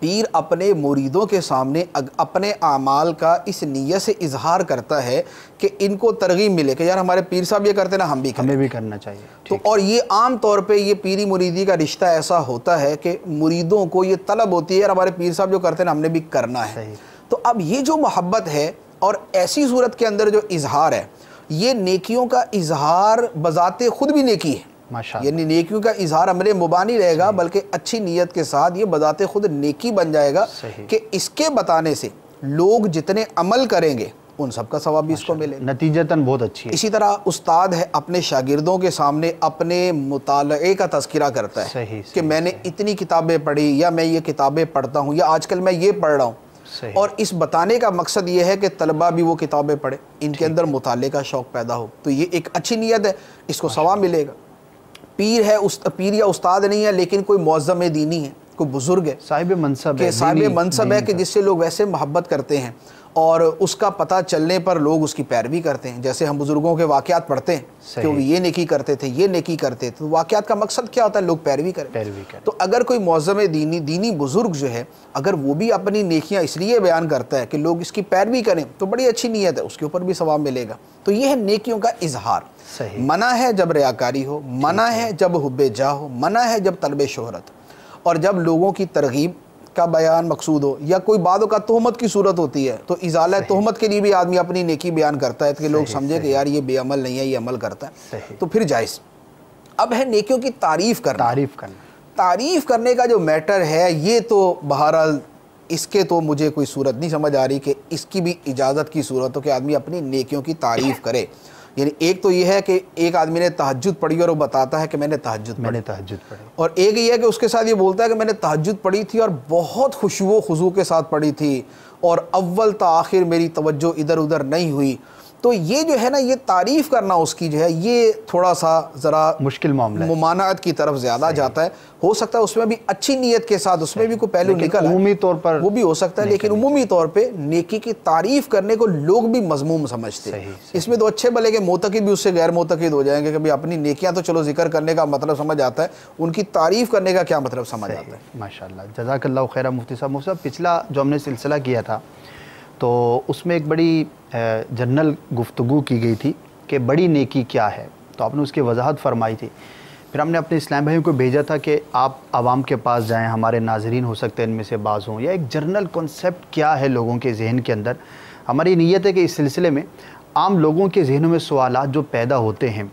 پیر اپنے مریدوں کے سامنے اپنے اعمال کا اس نیت سے اظہار کرتا ہے کہ ان کو ترغیب ملے کہ یار ہمارے پیر صاحب یہ کرتے نا ہم بھی کریں، ہمیں بھی کرنا چاہیے. تو اور یہ عام طور پہ یہ پیری مریدی کا رشتہ ایسا ہوتا ہے کہ مریدوں کو یہ طلب ہوتی ہے یار ہمارے پیر صاحب جو کرتے ہیں نا ہم نے بھی کرنا ہے. صحیح. تو اب یہ جو محبت ہے اور ایسی صورت کے اندر جو اظہار ہے، یہ نیکیوں کا اظہار بذات خود بھی نیکی ہے. یعنی نیکیوں کا اظہار امر مباح نہیں رہے گا، بلکہ اچھی نیت کے ساتھ یہ بذات خود نیکی بن جائے گا کہ اس کے بتانے سے لوگ جتنے عمل کریں گے ان سب کا ثواب بھی اس کو ملے. نتیجتاً بہت اچھی ہے. اسی طرح استاد ہے اپنے شاگردوں کے سامنے اپنے مطالعے کا تذکرہ کرتا ہے کہ میں نے اتنی کتابیں پڑھی یا میں یہ کتابیں پڑھتا ہوں یا آج کل میں یہ پڑھ رہا ہوں. اور اس بتانے کا مقصد یہ ہے کہ طلبہ بھی وہ کتابیں پڑھیں، ان کے اندر مطالعے کا شوق پیدا ہو. تو یہ ایک اچھی نیت ہے، اس کو ثواب ملے گا. پیر ہے، پیر یا استاد نہیں ہے لیکن کوئی معظم دینی ہے، کوئی بزرگ ہے، صاحب منصب ہے، صاحب منصب ہے کہ جس سے لوگ ویسے محبت کرتے ہیں اور اس کا پتہ چلنے پر لوگ اس کی پیروی کرتے ہیں. جیسے ہم بزرگوں کے واقعات پڑھتے ہیں کہ وہ یہ نیکی کرتے تھے، یہ نیکی کرتے تھے، تو واقعات کا مقصد کیا ہوتا ہے؟ لوگ پیروی کریں. تو اگر کوئی معظم دینی بزرگ جو ہے اگر وہ بھی اپنی نیکیاں اس لیے بیان کرتا ہے کہ لوگ اس کی پیروی کریں تو بڑی اچھی نیت ہے، اس کے اوپر بھی ثواب ملے گا. تو یہ ہے نیکیوں کا اظہار. منع ہے جب ریاکاری ہو، منع ہے جب حب جاہ ہو، منع ہے جب طلب شہرت، اور جب لوگوں کی ترغیب کا بیان مقصود ہو یا کوئی بعض اوقات تہمت کی صورت ہوتی ہے تو ازالہ تہمت کے لیے بھی آدمی اپنی نیکی بیان کرتا ہے کہ لوگ سمجھے کہ یار یہ بے عمل نہیں ہے، یہ عمل کرتا ہے، تو پھر جائز. اب ہے نیکیوں کی تعریف کرنا. تعریف کرنے کا جو میٹر ہے یہ تو بہرحال اس کے تو مجھے کوئی صورت نہیں سمجھ آ رہی کہ اس کی بھی اجازت کی صورت ہو کہ آدمی اپنی نیکیوں کی تعریف کرے. یعنی ایک تو یہ ہے کہ ایک آدمی نے تہجد پڑھی اور وہ بتاتا ہے کہ میں نے تہجد پڑھی، اور ایک یہ ہے کہ اس کے ساتھ یہ بولتا ہے کہ میں نے تہجد پڑھی تھی اور بہت خشوع و خضوع کے ساتھ پڑھی تھی اور اول تا آخر میری توجہ ادھر ادھر نہیں ہوئی. تو یہ جو ہے نا یہ تعریف کرنا اس کی جو ہے یہ تھوڑا سا ذرا مشکل معاملہ ہے، ممانعت کی طرف زیادہ جاتا ہے. ہو سکتا ہے اس میں بھی اچھی نیت کے ساتھ اس میں بھی کوئی پہلو نکل عمومی طور پر وہ بھی ہو سکتا ہے، لیکن عمومی طور پہ نیکی کی تعریف کرنے کو لوگ بھی مذموم سمجھتے ہیں. اس میں تو اچھے بھلے کہ معتقد بھی اس سے غیر معتقد ہو جائیں گے کہ اپنی نیکیاں تو چلو ذکر کرنے کا مطلب سمجھ آتا ہے، ان کی تعریف کرنے کا کیا مطلب سمجھ آتا ہے. ماشاءاللہ، جزاک اللہ خیرہ مفتی صاحب. مفتی صاحب پچھلا جو ہم نے سلسلہ کیا تھا تو اس میں ایک بڑی جنرل گفتگو کی گئی تھی کہ بڑی نیکی کیا ہے، تو آپ نے اس کی وضاحت فرمائی تھی. پھر ہم نے اپنے اسلام بھائیوں کو بھیجا تھا کہ آپ عوام کے پاس جائیں، ہمارے ناظرین ہو سکتے ہیں ان میں سے بعض ہوں، یا ایک جنرل کنسیپٹ کیا ہے لوگوں کے ذہن کے اندر. ہماری نیت ہے کہ اس سلسلے میں عام لوگوں کے ذہنوں میں سوالات جو پیدا ہوتے ہیں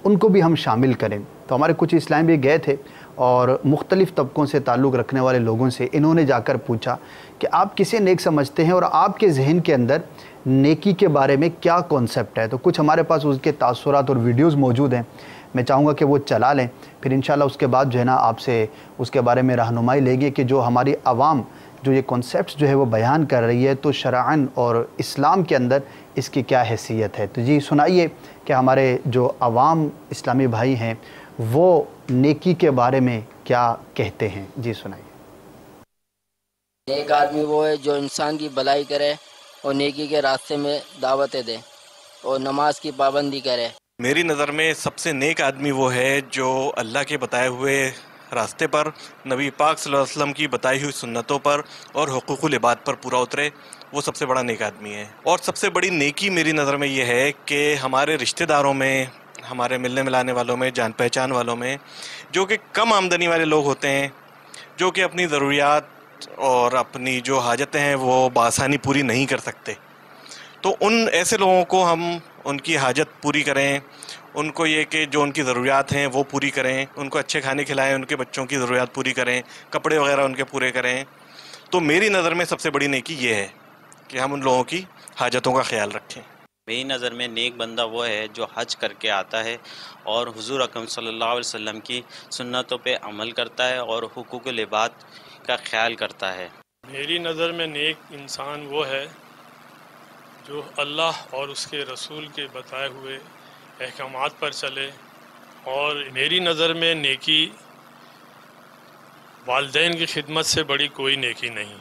ان کو بھی ہم شامل کریں. تو ہمارے کچھ اسلام بھی گئے تھے اور مختلف طبقوں سے تعلق رکھنے والے لوگوں سے انہوں نے جا کر پوچھا کہ آپ کسے نیک سمجھتے ہیں اور آپ کے ذہن کے اندر نیکی کے بارے میں کیا کانسیپٹ ہے. تو کچھ ہمارے پاس اس کے تاثرات اور ویڈیوز موجود ہیں، میں چاہوں گا کہ وہ چلا لیں، پھر انشاءاللہ اس کے بعد جو ہے نا آپ سے اس کے بارے میں رہنمائی لیں گے کہ جو ہماری عوام جو یہ کانسیپٹس جو ہے وہ بیان کر رہی ہے تو شرعاً اور اسلام کے اندر اس کی کیا حیثیت ہے. تو جی سنائیے کہ ہمارے جو عوام اسلامی بھائی ہیں وہ نیکی کے بارے میں کیا کہتے ہیں. جی سنائیے. نیک آدمی وہ ہے جو انسان کی بھلائی کرے اور نیکی کے راستے میں دعوتیں دے اور نماز کی پابندی کرے. میری نظر میں سب سے نیک آدمی وہ ہے جو اللہ کے بتائے ہوئے راستے پر، نبی پاک صلی اللہ علیہ وسلم کی بتائی ہوئی سنتوں پر اور حقوق العباد پر پورا اترے. وہ سب سے بڑا نیک آدمی ہے. اور سب سے بڑی نیکی میری نظر میں یہ ہے کہ ہمارے رشتہ داروں میں، ہمارے ملنے ملانے والوں میں، جان پہچان والوں میں جو کہ کم آمدنی والے لوگ ہوتے ہیں، جو کہ اپنی ضروریات اور اپنی جو حاجتیں ہیں وہ بآسانی پوری نہیں کر سکتے، تو ان ایسے لوگوں کو ہم ان کی حاجت پوری کریں، ان کو یہ کہ جو ان کی ضروریات ہیں وہ پوری کریں، ان کو اچھے کھانے کھلائیں، ان کے بچوں کی ضروریات پوری کریں، کپڑے وغیرہ ان کے پورے کریں. تو میری نظر میں سب سے بڑی نیکی یہ ہے کہ ہم ان لوگوں کی حاجتوں کا خیال رکھیں. میری نظر میں نیک بندہ وہ ہے جو حج کر کے آتا ہے اور حضور اکرم صلی اللہ علیہ وسلم کی سنتوں پہ عمل کرتا ہے اور حقوق العباد کا خیال کرتا ہے. میری نظر میں نیک انسان وہ ہے جو اللہ اور اس کے رسول کے بتائے ہوئے احکامات پر چلے. اور میری نظر میں نیکی والدین کی خدمت سے بڑی کوئی نیکی نہیں.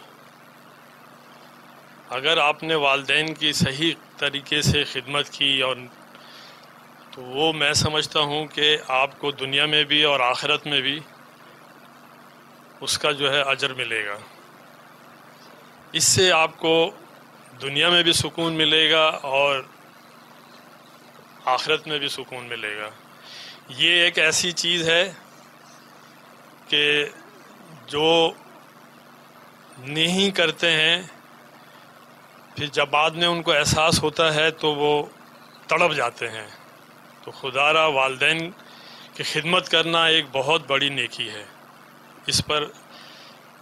اگر آپ نے والدین کی صحیح طریقے سے خدمت کی اور تو وہ میں سمجھتا ہوں کہ آپ کو دنیا میں بھی اور آخرت میں بھی اس کا جو ہے اجر ملے گا. اس سے آپ کو دنیا میں بھی سکون ملے گا اور آخرت میں بھی سکون ملے گا. یہ ایک ایسی چیز ہے کہ جو نہیں کرتے ہیں پھر جب بعد میں ان کو احساس ہوتا ہے تو وہ تڑپ جاتے ہیں. تو خدا را والدین کی خدمت کرنا ایک بہت بڑی نیکی ہے. اس پر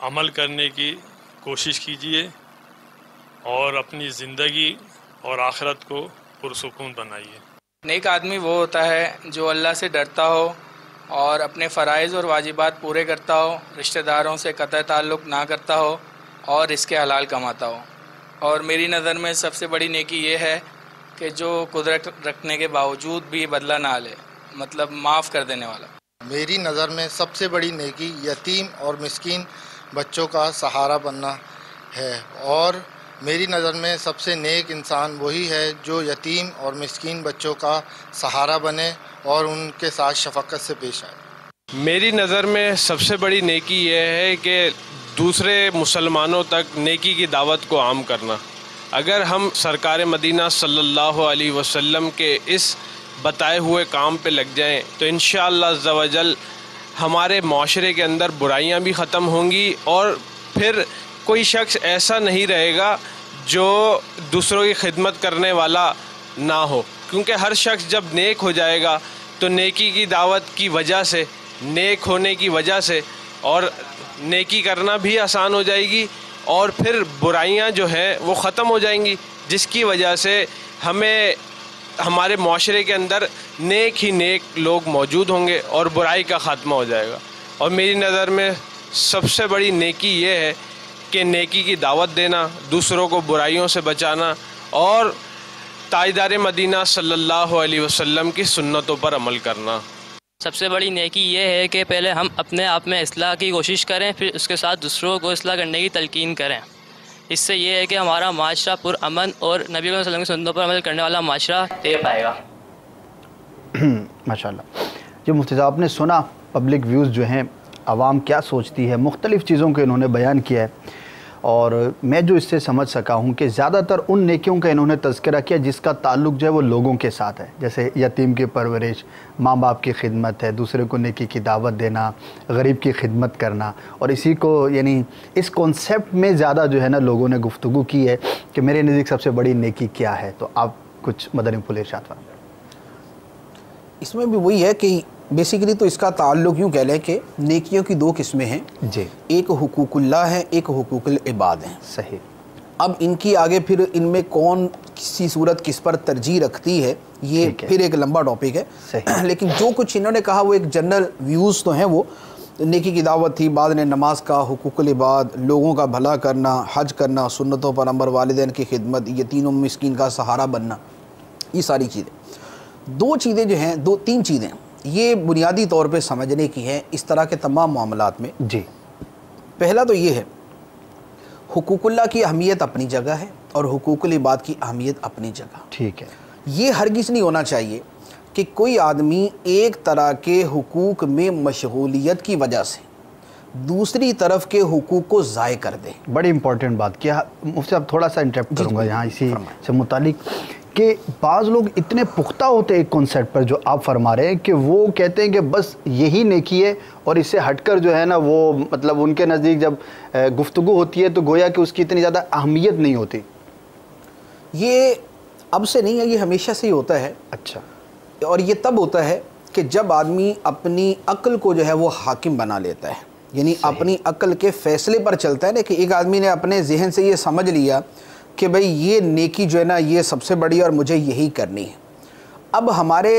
عمل کرنے کی کوشش کیجیے اور اپنی زندگی اور آخرت کو پرسکون بنائیے. نیک آدمی وہ ہوتا ہے جو اللہ سے ڈرتا ہو اور اپنے فرائض اور واجبات پورے کرتا ہو، رشتہ داروں سے قطع تعلق نہ کرتا ہو اور اس کے حلال کماتا ہو. اور میری نظر میں سب سے بڑی نیکی یہ ہے کہ جو قدرت رکھنے کے باوجود بھی بدلہ نہ لے، مطلب معاف کر دینے والا. میری نظر میں سب سے بڑی نیکی یتیم اور مسکین بچوں کا سہارا بننا ہے، اور میری نظر میں سب سے نیک انسان وہی ہے جو یتیم اور مسکین بچوں کا سہارا بنے اور ان کے ساتھ شفقت سے پیش آئے. میری نظر میں سب سے بڑی نیکی یہ ہے کہ دوسرے مسلمانوں تک نیکی کی دعوت کو عام کرنا. اگر ہم سرکار مدینہ صلی اللہ علیہ وسلم کے اس بتائے ہوئے کام پہ لگ جائیں تو انشاءاللہ عز و جل ہمارے معاشرے کے اندر برائیاں بھی ختم ہوں گی، اور پھر کوئی شخص ایسا نہیں رہے گا جو دوسروں کی خدمت کرنے والا نہ ہو. کیونکہ ہر شخص جب نیک ہو جائے گا تو نیکی کی دعوت کی وجہ سے، نیک ہونے کی وجہ سے، اور نیکی کرنا بھی آسان ہو جائے گی، اور پھر برائیاں جو ہیں وہ ختم ہو جائیں گی، جس کی وجہ سے ہمیں ہمارے معاشرے کے اندر نیک ہی نیک لوگ موجود ہوں گے اور برائی کا خاتمہ ہو جائے گا. اور میری نظر میں سب سے بڑی نیکی یہ ہے کہ نیکی کی دعوت دینا، دوسروں کو برائیوں سے بچانا، اور تاجدار مدینہ صلی اللہ علیہ وسلم کی سنتوں پر عمل کرنا. سب سے بڑی نیکی یہ ہے کہ پہلے ہم اپنے آپ میں اصلاح کی کوشش کریں، پھر اس کے ساتھ دوسروں کو اصلاح کرنے کی تلقین کریں. اس سے یہ ہے کہ ہمارا معاشرہ پرامن اور نبی صلی اللہ علیہ وسلم کی سنتوں پر عمل کرنے والا معاشرہ دے پائے گا. ماشاء اللہ. جو مفتی صاحب نے سنا پبلک ویوز جو ہیں، عوام کیا سوچتی ہے، مختلف چیزوں کو انہوں نے بیان کیا ہے، اور میں جو اس سے سمجھ سکا ہوں کہ زیادہ تر ان نیکیوں کا انہوں نے تذکرہ کیا جس کا تعلق جو ہے وہ لوگوں کے ساتھ ہے، جیسے یتیم کی پرورش، ماں باپ کی خدمت ہے، دوسرے کو نیکی کی دعوت دینا، غریب کی خدمت کرنا. اور اسی کو یعنی اس کانسیپٹ میں زیادہ جو ہے نا لوگوں نے گفتگو کی ہے کہ میرے نزدیک سب سے بڑی نیکی کیا ہے. تو آپ کچھ مدنی پھول ارشاد فرمائیں. اس میں بھی وہی ہے کہ بیسیکلی تو اس کا تعلق یوں کہہ لیں کہ نیکیوں کی دو قسمیں ہیں جی. ایک حقوق اللہ ہیں، ایک حقوق العباد ہیں. صحیح. اب ان کی آگے پھر ان میں کون کسی صورت کس پر ترجیح رکھتی ہے یہ پھر ایک لمبا ٹاپک ہے. لیکن جو کچھ انہوں نے کہا وہ ایک جنرل ویوز تو ہیں. وہ نیکی کی دعوت تھی، بعد نے نماز کا، حقوق العباد، لوگوں کا بھلا کرنا، حج کرنا، سنتوں پر عمل، والدین کی خدمت، یتیم و مسکین کا سہارا بننا، یہ ساری چیزیں. دو چیزیں جو ہیں، تین چیزیں یہ بنیادی طور پہ سمجھنے کی ہیں اس طرح کے تمام معاملات میں. جی. پہلا تو یہ ہے، حقوق اللہ کی اہمیت اپنی جگہ ہے اور حقوق العباد کی اہمیت اپنی جگہ. ٹھیک ہے. یہ ہرگز نہیں ہونا چاہیے کہ کوئی آدمی ایک طرح کے حقوق میں مشغولیت کی وجہ سے دوسری طرف کے حقوق کو ضائع کر دے. بڑی امپورٹنٹ بات کیا مفتی صاحب، تھوڑا سا انٹرپٹ کروں گا یہاں اسی سے متعلق کہ بعض لوگ اتنے پختہ ہوتے ہیں ایک کانسیپٹ پر جو آپ فرما رہے ہیں کہ وہ کہتے ہیں کہ بس یہی نیکی ہے، اور اس سے ہٹ کر جو ہے نا وہ مطلب ان کے نزدیک جب گفتگو ہوتی ہے تو گویا کہ اس کی اتنی زیادہ اہمیت نہیں ہوتی. یہ اب سے نہیں ہے، یہ ہمیشہ سے ہی ہوتا ہے. اچھا. اور یہ تب ہوتا ہے کہ جب آدمی اپنی عقل کو جو ہے وہ حاکم بنا لیتا ہے، یعنی اپنی عقل کے فیصلے پر چلتا ہے نا. کہ ایک آدمی نے اپنے ذہن سے یہ سمجھ لیا کہ بھئی یہ نیکی جو ہے نا یہ سب سے بڑی اور مجھے یہی کرنی ہے. اب ہمارے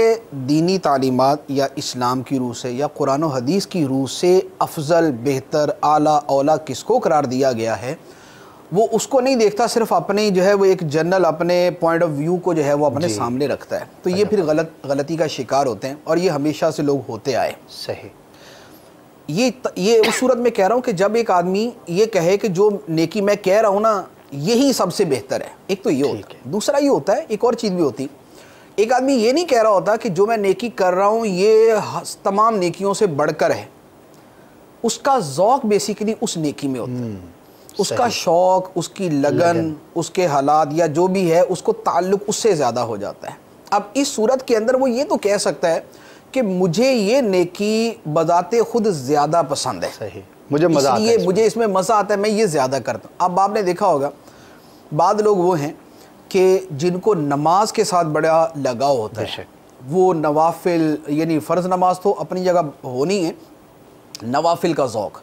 دینی تعلیمات یا اسلام کی روح سے یا قرآن و حدیث کی روح سے افضل، بہتر، اعلیٰ، اولیٰ کس کو قرار دیا گیا ہے، وہ اس کو نہیں دیکھتا، صرف اپنے جو ہے وہ ایک جنرل اپنے پوائنٹ آف ویو کو جو ہے وہ اپنے سامنے رکھتا ہے. تو یہ پھر غلطی کا شکار ہوتے ہیں، اور یہ ہمیشہ سے لوگ ہوتے آئے. صحیح. یہ اس صورت میں کہہ رہا ہوں کہ جب ایک آدمی یہ کہے کہ جو نیکی میں کہہ رہا ہوں نا یہی سب سے بہتر ہے، ایک تو یہ ہوتا ہے. دوسرا یہ ہوتا ہے، ایک اور چیز بھی ہوتی، ایک آدمی یہ نہیں کہہ رہا ہوتا کہ جو میں نیکی کر رہا ہوں یہ تمام نیکیوں سے بڑھ کر ہے. اس کا ذوق بیسیکلی اس نیکی میں ہوتا ہے. اس کا شوق، اس کی لگن، اس کے حالات یا جو بھی ہے اس کو تعلق اس سے زیادہ ہو جاتا ہے۔ اب اس صورت کے اندر وہ یہ تو کہہ سکتا ہے کہ مجھے یہ نیکی بذات خود زیادہ پسند ہے، صحیح، مجھے مزہ آتا ہے، مجھے اس میں مزہ آتا ہے، میں یہ زیادہ کرتا ہوں۔ اب آپ نے دیکھا ہوگا بعض لوگ وہ ہیں کہ جن کو نماز کے ساتھ بڑا لگاؤ ہوتا ہے، وہ نوافل یعنی فرض نماز تو اپنی جگہ ہونی ہے، نوافل کا ذوق،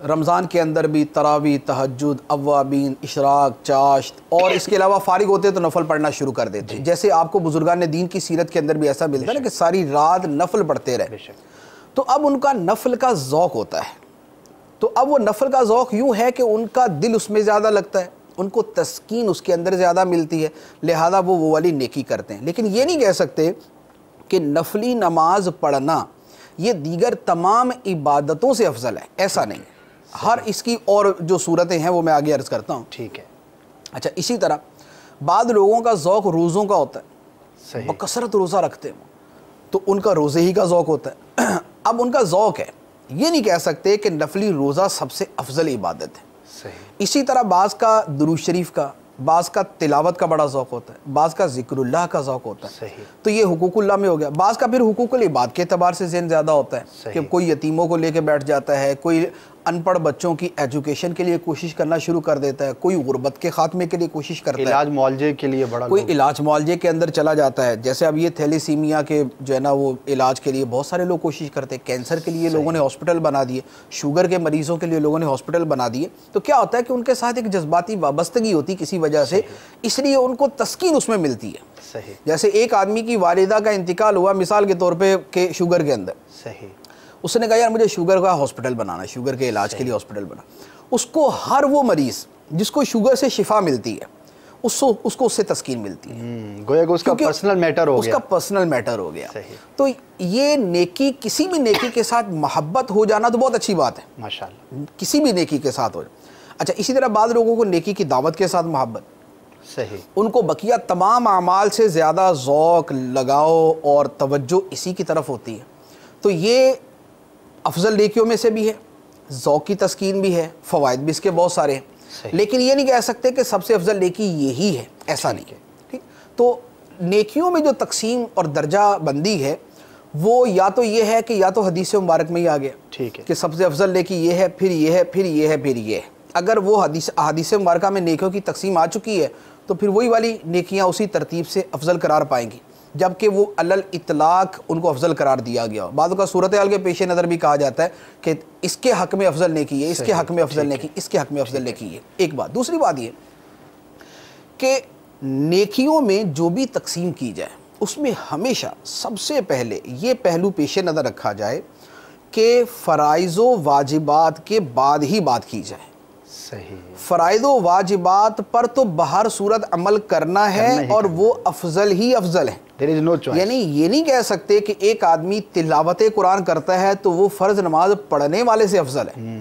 رمضان کے اندر بھی تراویح، تہجد، اوابین، اشراق، چاشت، اور اس کے علاوہ فارغ ہوتے تو نفل پڑھنا شروع کر دیتے ہیں۔ جیسے آپ کو بزرگان دین کی سیرت کے اندر بھی ایسا ملتا ہے نا کہ ساری رات نفل پڑھتے رہے، تو اب ان کا نفل کا ذوق ہوتا ہے۔ تو اب وہ نفل کا ذوق یوں ہے کہ ان کا دل اس میں زیادہ لگتا ہے، ان کو تسکین اس کے اندر زیادہ ملتی ہے، لہذا وہ والی نیکی کرتے ہیں۔ لیکن یہ نہیں کہہ سکتے کہ نفلی نماز پڑھنا یہ دیگر تمام عبادتوں سے افضل ہے، ایسا نہیں۔ ہر اس کی اور جو صورتیں ہیں وہ میں آگے عرض کرتا ہوں، ٹھیک ہے۔ اچھا، اسی طرح بعض لوگوں کا ذوق روزوں کا ہوتا ہے، بکثرت روزہ رکھتے ہیں تو ان کا روزے ہی کا ذوق ہوتا ہے۔ اب ان کا ذوق ہے، یہ نہیں کہہ سکتے کہ نفلی روزہ سب سے افضل عبادت ہے۔ اسی طرح بعض کا درود شریف کا، بعض کا تلاوت کا بڑا ذوق ہوتا ہے، بعض کا ذکر اللہ کا ذوق ہوتا ہے، تو یہ حقوق اللہ میں ہو گیا۔ بعض کا پھر حقوق العباد کے اعتبار سے ذہن زیادہ ہوتا ہے کہ کوئی یتیموں کو لے کے بیٹھ جاتا ہے، کوئی ان پڑھ بچوں کی ایجوکیشن کے لیے کوشش کرنا شروع کر دیتا ہے، کوئی غربت کے خاتمے کے لیے کوشش کرتا ہے، علاج معالجے کے لیے بڑا، کوئی علاج معالجے کے اندر چلا جاتا ہے۔ جیسے اب یہ تھیلیسیمیا کے جو ہے نا وہ علاج کے لیے بہت سارے لوگ کوشش کرتے ہیں، کینسر کے لیے لوگوں نے ہاسپٹل بنا دیے، شوگر کے مریضوں کے لیے لوگوں نے ہاسپٹل بنا دیے۔ تو کیا ہوتا ہے کہ ان کے ساتھ ایک جذباتی وابستگی ہوتی کسی وجہ سے، اس لیے ان کو تسکین اس میں ملتی ہے۔ جیسے ایک آدمی کی والدہ کا انتقال ہوا مثال کے طور پہ کہ شوگر کے اندر، اس نے کہا یار مجھے شوگر کا ہاسپٹل بنانا ہے، شوگر کے علاج کے لیے ہاسپٹل بنا۔ اس کو ہر وہ مریض جس کو شوگر سے شفا ملتی ہے اس کو اس سے تسکین ملتی ہے، گویا کہ اس کا پرسنل میٹر ہو گیا، اس کا پرسنل میٹر ہو گیا۔ تو یہ نیکی، کسی بھی نیکی کے ساتھ محبت ہو جانا تو بہت اچھی بات ہے، ماشاءاللہ، کسی بھی نیکی کے ساتھ ہو جانا۔ اچھا، اسی طرح بعض لوگوں کو نیکی کی دعوت کے ساتھ محبت، ان کو بقیہ تمام اعمال سے زیادہ ذوق، لگاؤ اور توجہ اسی کی طرف ہوتی ہے، تو یہ افضل نیکیوں میں سے بھی ہے، ذوق کی تسکین بھی ہے، فوائد بھی اس کے بہت سارے ہیں، لیکن یہ نہیں کہہ سکتے کہ سب سے افضل نیکی یہی ہے، ایسا نہیں ہے۔ ٹھیک، تو نیکیوں میں جو تقسیم اور درجہ بندی ہے وہ یا تو یہ ہے کہ یا تو حدیث مبارک میں ہی آ گیا کہ سب سے افضل نیکی یہ ہے، پھر یہ ہے، پھر یہ ہے، پھر یہ ہے۔ اگر وہ حدیث مبارکہ میں نیکیوں کی تقسیم آ چکی ہے تو پھر وہی والی نیکیاں اسی ترتیب سے افضل قرار پائیں گی، جبکہ وہ علل اطلاق ان کو افضل قرار دیا گیا۔ بعض کا صورتحال کے پیش نظر بھی کہا جاتا ہے کہ اس کے حق میں افضل نیکی ہے، اس کے حق میں افضل نیکی، اس کے حق میں افضل نیکی ہے۔ ایک بات، دوسری بات یہ کہ نیکیوں میں جو بھی تقسیم کی جائے اس میں ہمیشہ سب سے پہلے یہ پہلو پیش نظر رکھا جائے کہ فرائض و واجبات کے بعد ہی بات کی جائے۔ فرائض و واجبات پر تو بہر صورت عمل کرنا ہے اور وہ افضل ہی افضل ہے، یعنی یہ نہیں کہہ سکتے کہ ایک آدمی تلاوت قرآن کرتا ہے تو وہ فرض نماز پڑھنے والے سے افضل ہے،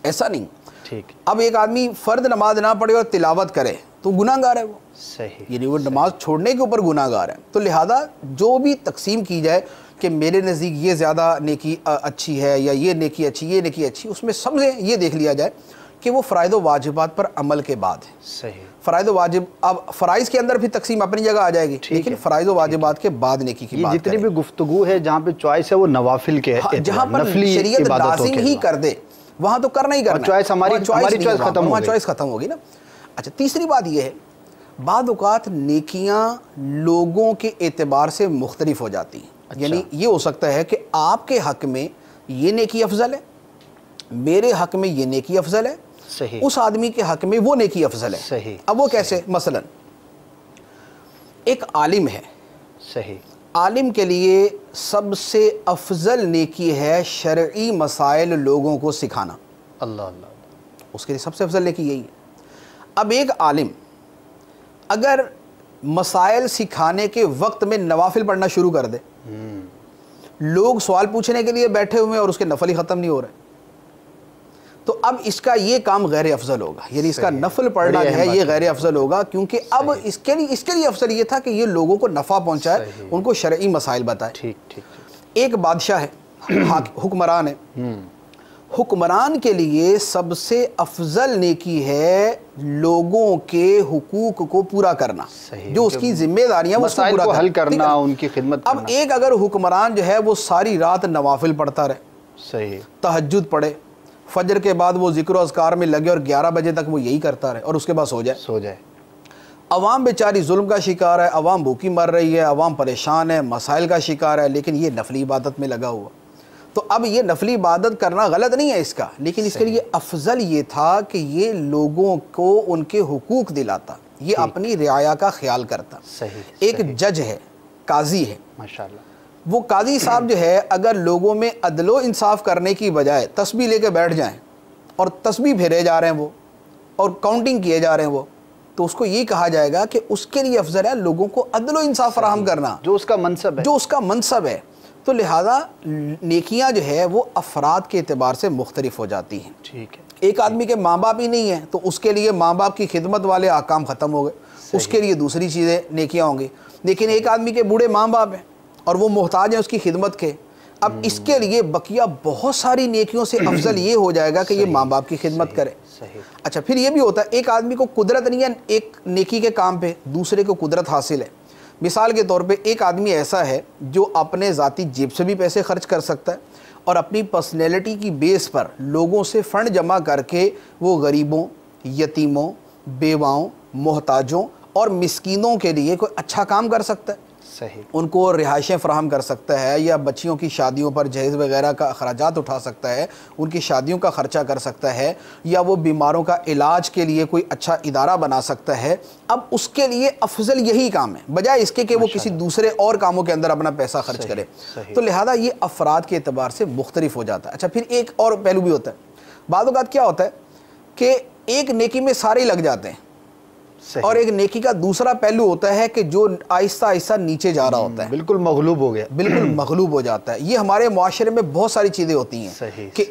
ایسا نہیں۔ اب ایک آدمی فرض نماز نہ پڑھے اور تلاوت کرے تو گناہ گار ہے، وہ یعنی وہ نماز چھوڑنے کے اوپر گناہ گار ہے۔ تو لہذا جو بھی تقسیم کی جائے کہ میرے نزدیک یہ زیادہ نیکی اچھی ہے یا یہ نیکی اچھی، یہ نیکی اچھی، اس میں سب سے یہ دیکھ لیا جائے کہ وہ فرائض و واجبات پر عمل کے بعد ہے۔ فرائض و واجب، اب فرائض کے اندر بھی تقسیم اپنی جگہ آ جائے گی، لیکن فرائض و واجبات کے بعد نیکی کی بات جتنی بھی گفتگو ہے جہاں پہ چوائس ہے وہ نوافل کے ہے، جہاں پر شریعت لازم ہی کر دے وہاں تو کرنا ہی کرنا، چوائس ہماری چوائس ختم ہوگی نا۔ اچھا، تیسری بات یہ ہے بعض اوقات نیکیاں لوگوں کے اعتبار سے مختلف ہو جاتی ہیں، یعنی یہ ہو سکتا ہے کہ آپ کے حق میں یہ نیکی افضل ہے، میرے حق میں یہ نیکی افضل ہے، اس آدمی کے حق میں وہ نیکی افضل ہے۔ اب وہ کیسے؟ مثلا ایک عالم ہے، عالم کے لیے سب سے افضل نیکی ہے شرعی مسائل لوگوں کو سکھانا، اس کے لیے سب سے افضل نیکی یہی ہے۔ اب ایک عالم اگر مسائل سکھانے کے وقت میں نوافل پڑھنا شروع کر دے، لوگ سوال پوچھنے کے لیے بیٹھے ہوئے اور اس کے نفل ہی ختم نہیں ہو رہے، تو اب اس کا یہ کام غیر افضل ہوگا، یعنی اس کا نفل پڑھنا ہے یہ غیر افضل ہوگا، کیونکہ اب اس کے لیے افضل یہ تھا کہ یہ لوگوں کو نفع پہنچائے، ان کو شرعی مسائل بتائے۔ ایک بادشاہ ہے، حکمران ہے، حکمران کے لیے سب سے افضل نیکی ہے لوگوں کے حقوق کو پورا کرنا، جو اس کی ذمہ داریاں وہ مسائل کو حل کرنا، ان کی خدمت کرنا۔ اب ایک اگر حکمران جو ہے وہ ساری رات نوافل پڑھتا رہے، صحیح، تہجد پڑھے، فجر کے بعد وہ ذکر و اذکار میں لگے اور 11 بجے تک وہ یہی کرتا رہے اور اس کے بعد سو جائے، عوام بیچاری ظلم کا شکار ہے، عوام بھوکی مر رہی ہے، عوام پریشان ہے، مسائل کا شکار ہے، لیکن یہ نفلی عبادت میں لگا ہوا۔ تو اب یہ نفلی عبادت کرنا غلط نہیں ہے اس کا، لیکن اس کے لیے افضل یہ تھا کہ یہ لوگوں کو ان کے حقوق دلاتا، یہ اپنی رعایا کا خیال کرتا۔ ایک جج ہے، قاضی ہے، ماشاءاللہ، وہ قاضی صاحب جو ہے اگر لوگوں میں عدل و انصاف کرنے کی بجائے تسبیح لے کے بیٹھ جائیں اور تسبیح پھیرے جا رہے ہیں وہ اور کاؤنٹنگ کیے جا رہے ہیں وہ، تو اس کو یہ کہا جائے گا کہ اس کے لیے افضل ہے لوگوں کو عدل و انصاف فراہم کرنا، جو اس کا منصب ہے، تو لہذا نیکیاں جو ہے وہ افراد کے اعتبار سے مختلف ہو جاتی ہیں۔ ٹھیک ہے، ایک آدمی کے ماں باپ ہی نہیں ہیں تو اس کے لیے ماں باپ کی خدمت والے احکام ختم ہو گئے، اس کے لیے دوسری چیزیں نیکیاں ہوں گی۔ لیکن ایک آدمی کے بوڑھے ماں باپ ہیں اور وہ محتاج ہیں اس کی خدمت کے، اب اس کے لیے بقیہ بہت ساری نیکیوں سے افضل یہ ہو جائے گا کہ یہ ماں باپ کی خدمت کرے۔ اچھا، پھر یہ بھی ہوتا ہے ایک آدمی کو قدرت نہیں ہے ایک نیکی کے کام پہ، دوسرے کو قدرت حاصل ہے۔ مثال کے طور پہ ایک آدمی ایسا ہے جو اپنے ذاتی جیب سے بھی پیسے خرچ کر سکتا ہے اور اپنی پرسنالٹی کی بیس پر لوگوں سے فنڈ جمع کر کے وہ غریبوں، یتیموں، بیواؤں، محتاجوں اور مسکینوں کے لیے کوئی اچھا کام کر سکتا ہے، صحیح، ان کو رہائشیں فراہم کر سکتا ہے، یا بچیوں کی شادیوں پر جہیز وغیرہ کا اخراجات اٹھا سکتا ہے، ان کی شادیوں کا خرچہ کر سکتا ہے، یا وہ بیماروں کا علاج کے لیے کوئی اچھا ادارہ بنا سکتا ہے۔ اب اس کے لیے افضل یہی کام ہے بجائے اس کے کہ وہ کسی دوسرے اور کاموں کے اندر اپنا پیسہ خرچ کرے۔ تو لہذا یہ افراد کے اعتبار سے مختلف ہو جاتا ہے۔ اچھا، پھر ایک اور پہلو بھی ہوتا ہے، بعض اوقات کیا ہوتا ہے کہ ایک نیکی میں سارے ہی لگ جاتے ہیں، اور ایک نیکی کا دوسرا پہلو ہوتا ہے کہ جو آہستہ آہستہ نیچے جا رہا ہوتا ہے، بالکل مغلوب ہو گیا، بالکل مغلوب ہو جاتا ہے۔ یہ ہمارے معاشرے میں بہت ساری چیزیں ہوتی ہیں کہ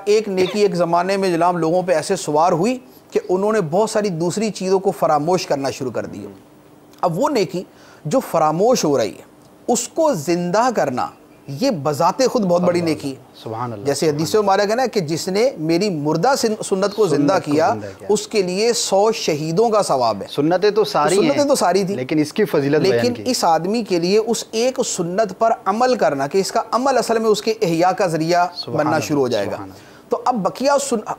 ایک نیکی ایک زمانے میں جناب لوگوں پہ ایسے سوار ہوئی کہ انہوں نے بہت ساری دوسری چیزوں کو فراموش کرنا شروع کر دیا۔ اب وہ نیکی جو فراموش ہو رہی ہے اس کو زندہ کرنا یہ بذات خود بہت بڑی نیکی ہے۔ سبحان اللہ، جیسے حدیث میں مانا گیا نا کہ جس نے میری مردہ سنت کو زندہ کیا اس کے لیے 100 شہیدوں کا ثواب ہے۔ سنتیں تو ساری تھی، لیکن اس کی فضیلت لیکن اس آدمی کے لیے اس ایک سنت پر عمل کرنا کہ اس کا عمل اصل میں اس کے احیاء کا ذریعہ بننا شروع ہو جائے گا۔ تو اب بقیہ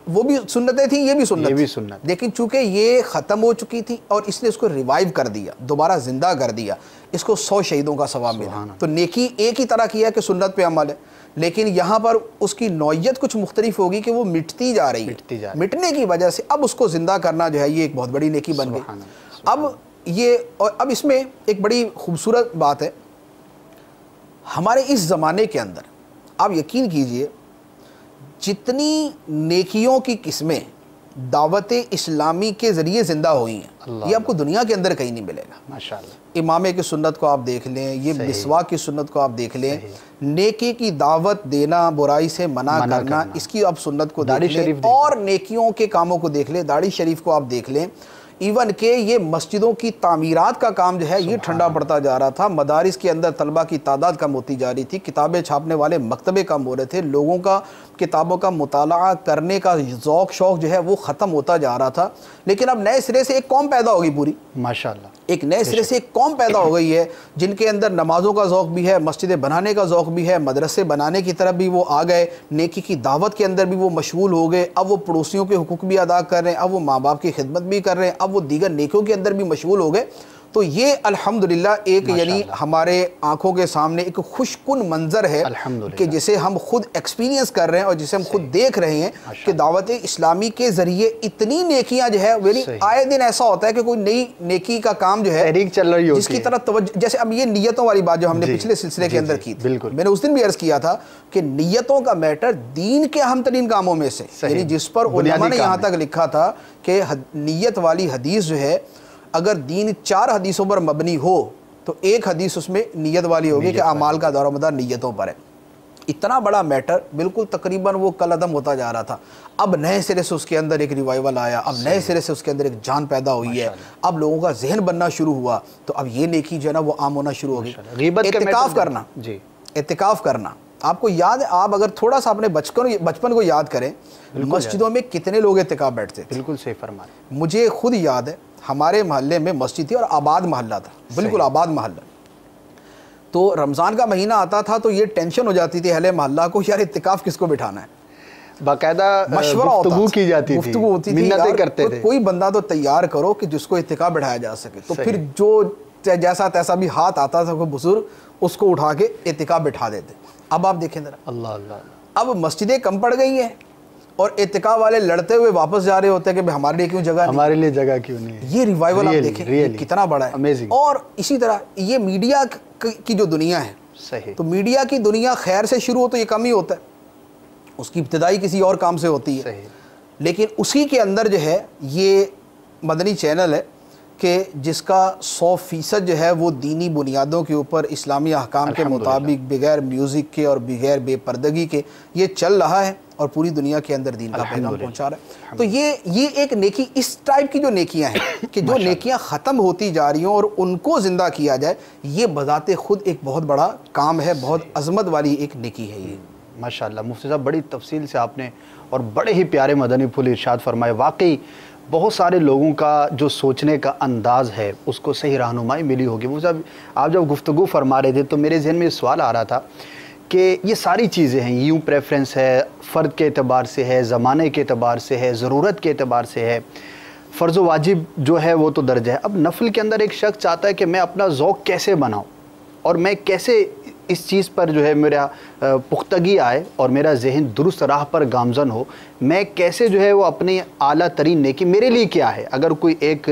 وہ بھی سنتیں تھیں، یہ بھی سنت، لیکن چونکہ یہ ختم ہو چکی تھی اور اس نے اس کو ریوائیو کر دیا، دوبارہ زندہ کر دیا، اس کو 100 شہیدوں کا ثواب ملا۔ تو نیکی ایک ہی طرح کی ہے کہ سنت پہ عمل ہے، لیکن یہاں پر اس کی نوعیت کچھ مختلف ہوگی کہ وہ مٹتی جا رہی ہے، مٹنے کی وجہ سے اب اس کو زندہ کرنا جو ہے یہ ایک بہت بڑی نیکی بن گئی۔ اب اس میں ایک بڑی خوبصورت بات ہے، ہمارے اس زمانے کے اندر آپ یقین کیجئے جتنی نیکیوں کی قسمیں دعوت اسلامی کے ذریعے زندہ ہوئی ہیں یہ آپ کو دنیا کے اندر کہیں نہیں ملے گا۔ ماشاءاللہ، امامے کی سنت کو آپ دیکھ لیں، یہ مسواک کی سنت کو آپ دیکھ لیں، نیکی کی دعوت دینا، برائی سے منع کرنا، اس کی آپ سنت کو دیکھ لیں، اور نیکیوں کے کاموں کو دیکھ لیں، داڑھی شریف کو آپ دیکھ لیں، ایون کہ یہ مسجدوں کی تعمیرات کا کام جو ہے یہ ٹھنڈا پڑتا جا رہا تھا، مدارس کے اندر طلبہ کی تعداد کم ہوتی جا رہی تھی، کتابیں چھاپنے والے مکتبے کم ہو رہے تھے، لوگوں کا کتابوں کا مطالعہ کرنے کا ذوق شوق جو ہے وہ ختم ہوتا جا رہا تھا۔ لیکن اب نئے سرے سے ایک قوم پیدا ہوگی پوری، ماشاءاللہ ایک نئے سرے سے ایک قوم پیدا ہو گئی ہے جن کے اندر نمازوں کا ذوق بھی ہے، مسجدیں بنانے کا ذوق بھی ہے، مدرسے بنانے کی طرف بھی وہ آ گئے، نیکی کی دعوت کے اندر بھی وہ مشغول ہو گئے، اب وہ پڑوسیوں کے حقوق بھی ادا کر رہے ہیں، اب وہ ماں باپ کی خدمت بھی کر رہے ہیں، اب وہ دیگر نیکیوں کے اندر بھی مشغول ہو گئے۔ تو یہ الحمدللہ ایک یعنی ہمارے آنکھوں کے سامنے ایک خوش کن منظر ہے کہ جسے ہم خود ایکسپیرینس کر رہے ہیں اور جسے ہم خود دیکھ رہے ہیں کہ دعوت اسلامی کے ذریعے اتنی نیکیاں جو ہے آئے دن ایسا ہوتا ہے کہ کوئی نئی نیکی کا کام جو ہے تحریک چل رہی ہے جس کی طرف توجہ، جیسے اب یہ نیتوں والی بات جو ہم نے پچھلے سلسلے کے اندر کی تھی، میں نے اس دن بھی عرض کیا تھا کہ نیتوں کا میٹر دین کے اہم ترین کاموں میں سے، یعنی جس پر علماء نے یہاں تک لکھا تھا کہ نیت والی حدیث جو ہے اگر دین 4 حدیثوں پر مبنی ہو تو ایک حدیث اس میں نیت والی ہوگی کہ اعمال کا دار و مدار نیتوں پر ہے۔ اتنا بڑا میٹر بالکل تقریباً وہ کل عدم ہوتا جا رہا تھا، اب نئے سرے سے اس کے اندر ایک ریوائیول آیا، اب نئے سرے سے اس کے اندر ایک جان پیدا ہوئی ہے، اب لوگوں کا ذہن بننا شروع ہوا، تو اب یہ نیکی جو ہے نا وہ عام ہونا شروع ہو گئی۔ اعتکاف کرنا، اعتکاف کرنا آپ کو یاد ہے، آپ اگر تھوڑا سا اپنے بچپن کو یاد کریں، مسجدوں میں کتنے لوگ اعتکاف بیٹھتے تھے؟ بالکل صحیح فرمائے. مجھے خود یاد ہے ہمارے محلے میں مسجد تھی اور آباد محلہ تھا، بالکل آباد محلہ. تو رمضان کا مہینہ آتا تھا تو یہ ٹینشن ہو جاتی تھی اہل محلہ کو، یار اعتکاف کس کو بٹھانا ہے. باقاعدہ مشورہ گفتگو کی جاتی تھی، گفتگو ہوتی تھی، منتیں کرتے تھے. کوئی بندہ تو تیار کرو کہ جس کو اعتکاف بٹھایا جا سکے. تو پھر جو جیسا تیسا بھی ہاتھ آتا تھا کوئی بزرگ، اس کو اٹھا کے اعتکاف بٹھا دیتے. اب آپ دیکھیں ذرا، اللہ اللہ، اب مسجدیں کم پڑ گئی ہیں اور اعتکاف والے لڑتے ہوئے واپس جا رہے ہوتے ہیں کہ ہمارے لیے کیوں جگہ نہیں، ہمارے لیے جگہ کیوں نہیں. یہ ریوائول آپ دیکھیں کتنا بڑا ہے. اور اسی طرح یہ میڈیا کی جو دنیا ہے، صحیح، تو میڈیا کی دنیا خیر سے شروع ہو تو یہ کم ہی ہوتا ہے، اس کی ابتدائی کسی اور کام سے ہوتی ہے. لیکن اسی کے اندر جو ہے یہ مدنی چینل ہے کہ جس کا 100% جو ہے وہ دینی بنیادوں کے اوپر اسلامی احکام کے مطابق بغیر میوزک کے اور بغیر بے پردگی کے یہ چل رہا ہے اور پوری دنیا کے اندر دین کا پیغام پہنچا رہا ہے. تو یہ ایک نیکی، اس ٹائپ کی جو نیکیاں ہیں کہ جو نیکیاں ختم ہوتی جا رہی ہوں اور ان کو زندہ کیا جائے، یہ بذات خود ایک بہت بڑا کام ہے، بہت عظمت والی ایک نیکی ہے یہ. ماشاءاللہ مفتی صاحب بڑی تفصیل سے آپ نے اور بڑے ہی پیارے مدنی پھول ارشاد فرمائے. واقعی بہت سارے لوگوں کا جو سوچنے کا انداز ہے اس کو صحیح رہنمائی ملی ہوگی. مفتی صاحب آپ جب گفتگو فرما رہے تھے تو میرے ذہن میں یہ سوال آ رہا تھا کہ یہ ساری چیزیں ہیں، یوں پریفرنس ہے، فرد کے اعتبار سے ہے، زمانے کے اعتبار سے ہے، ضرورت کے اعتبار سے ہے، فرض و واجب جو ہے وہ تو درجہ ہے. اب نفل کے اندر ایک شخص چاہتا ہے کہ میں اپنا ذوق کیسے بناؤں اور میں کیسے اس چیز پر جو ہے میرا پختگی آئے اور میرا ذہن درست راہ پر گامزن ہو، میں کیسے جو ہے وہ اپنی اعلیٰ ترین نیکی میرے لیے کیا ہے. اگر کوئی ایک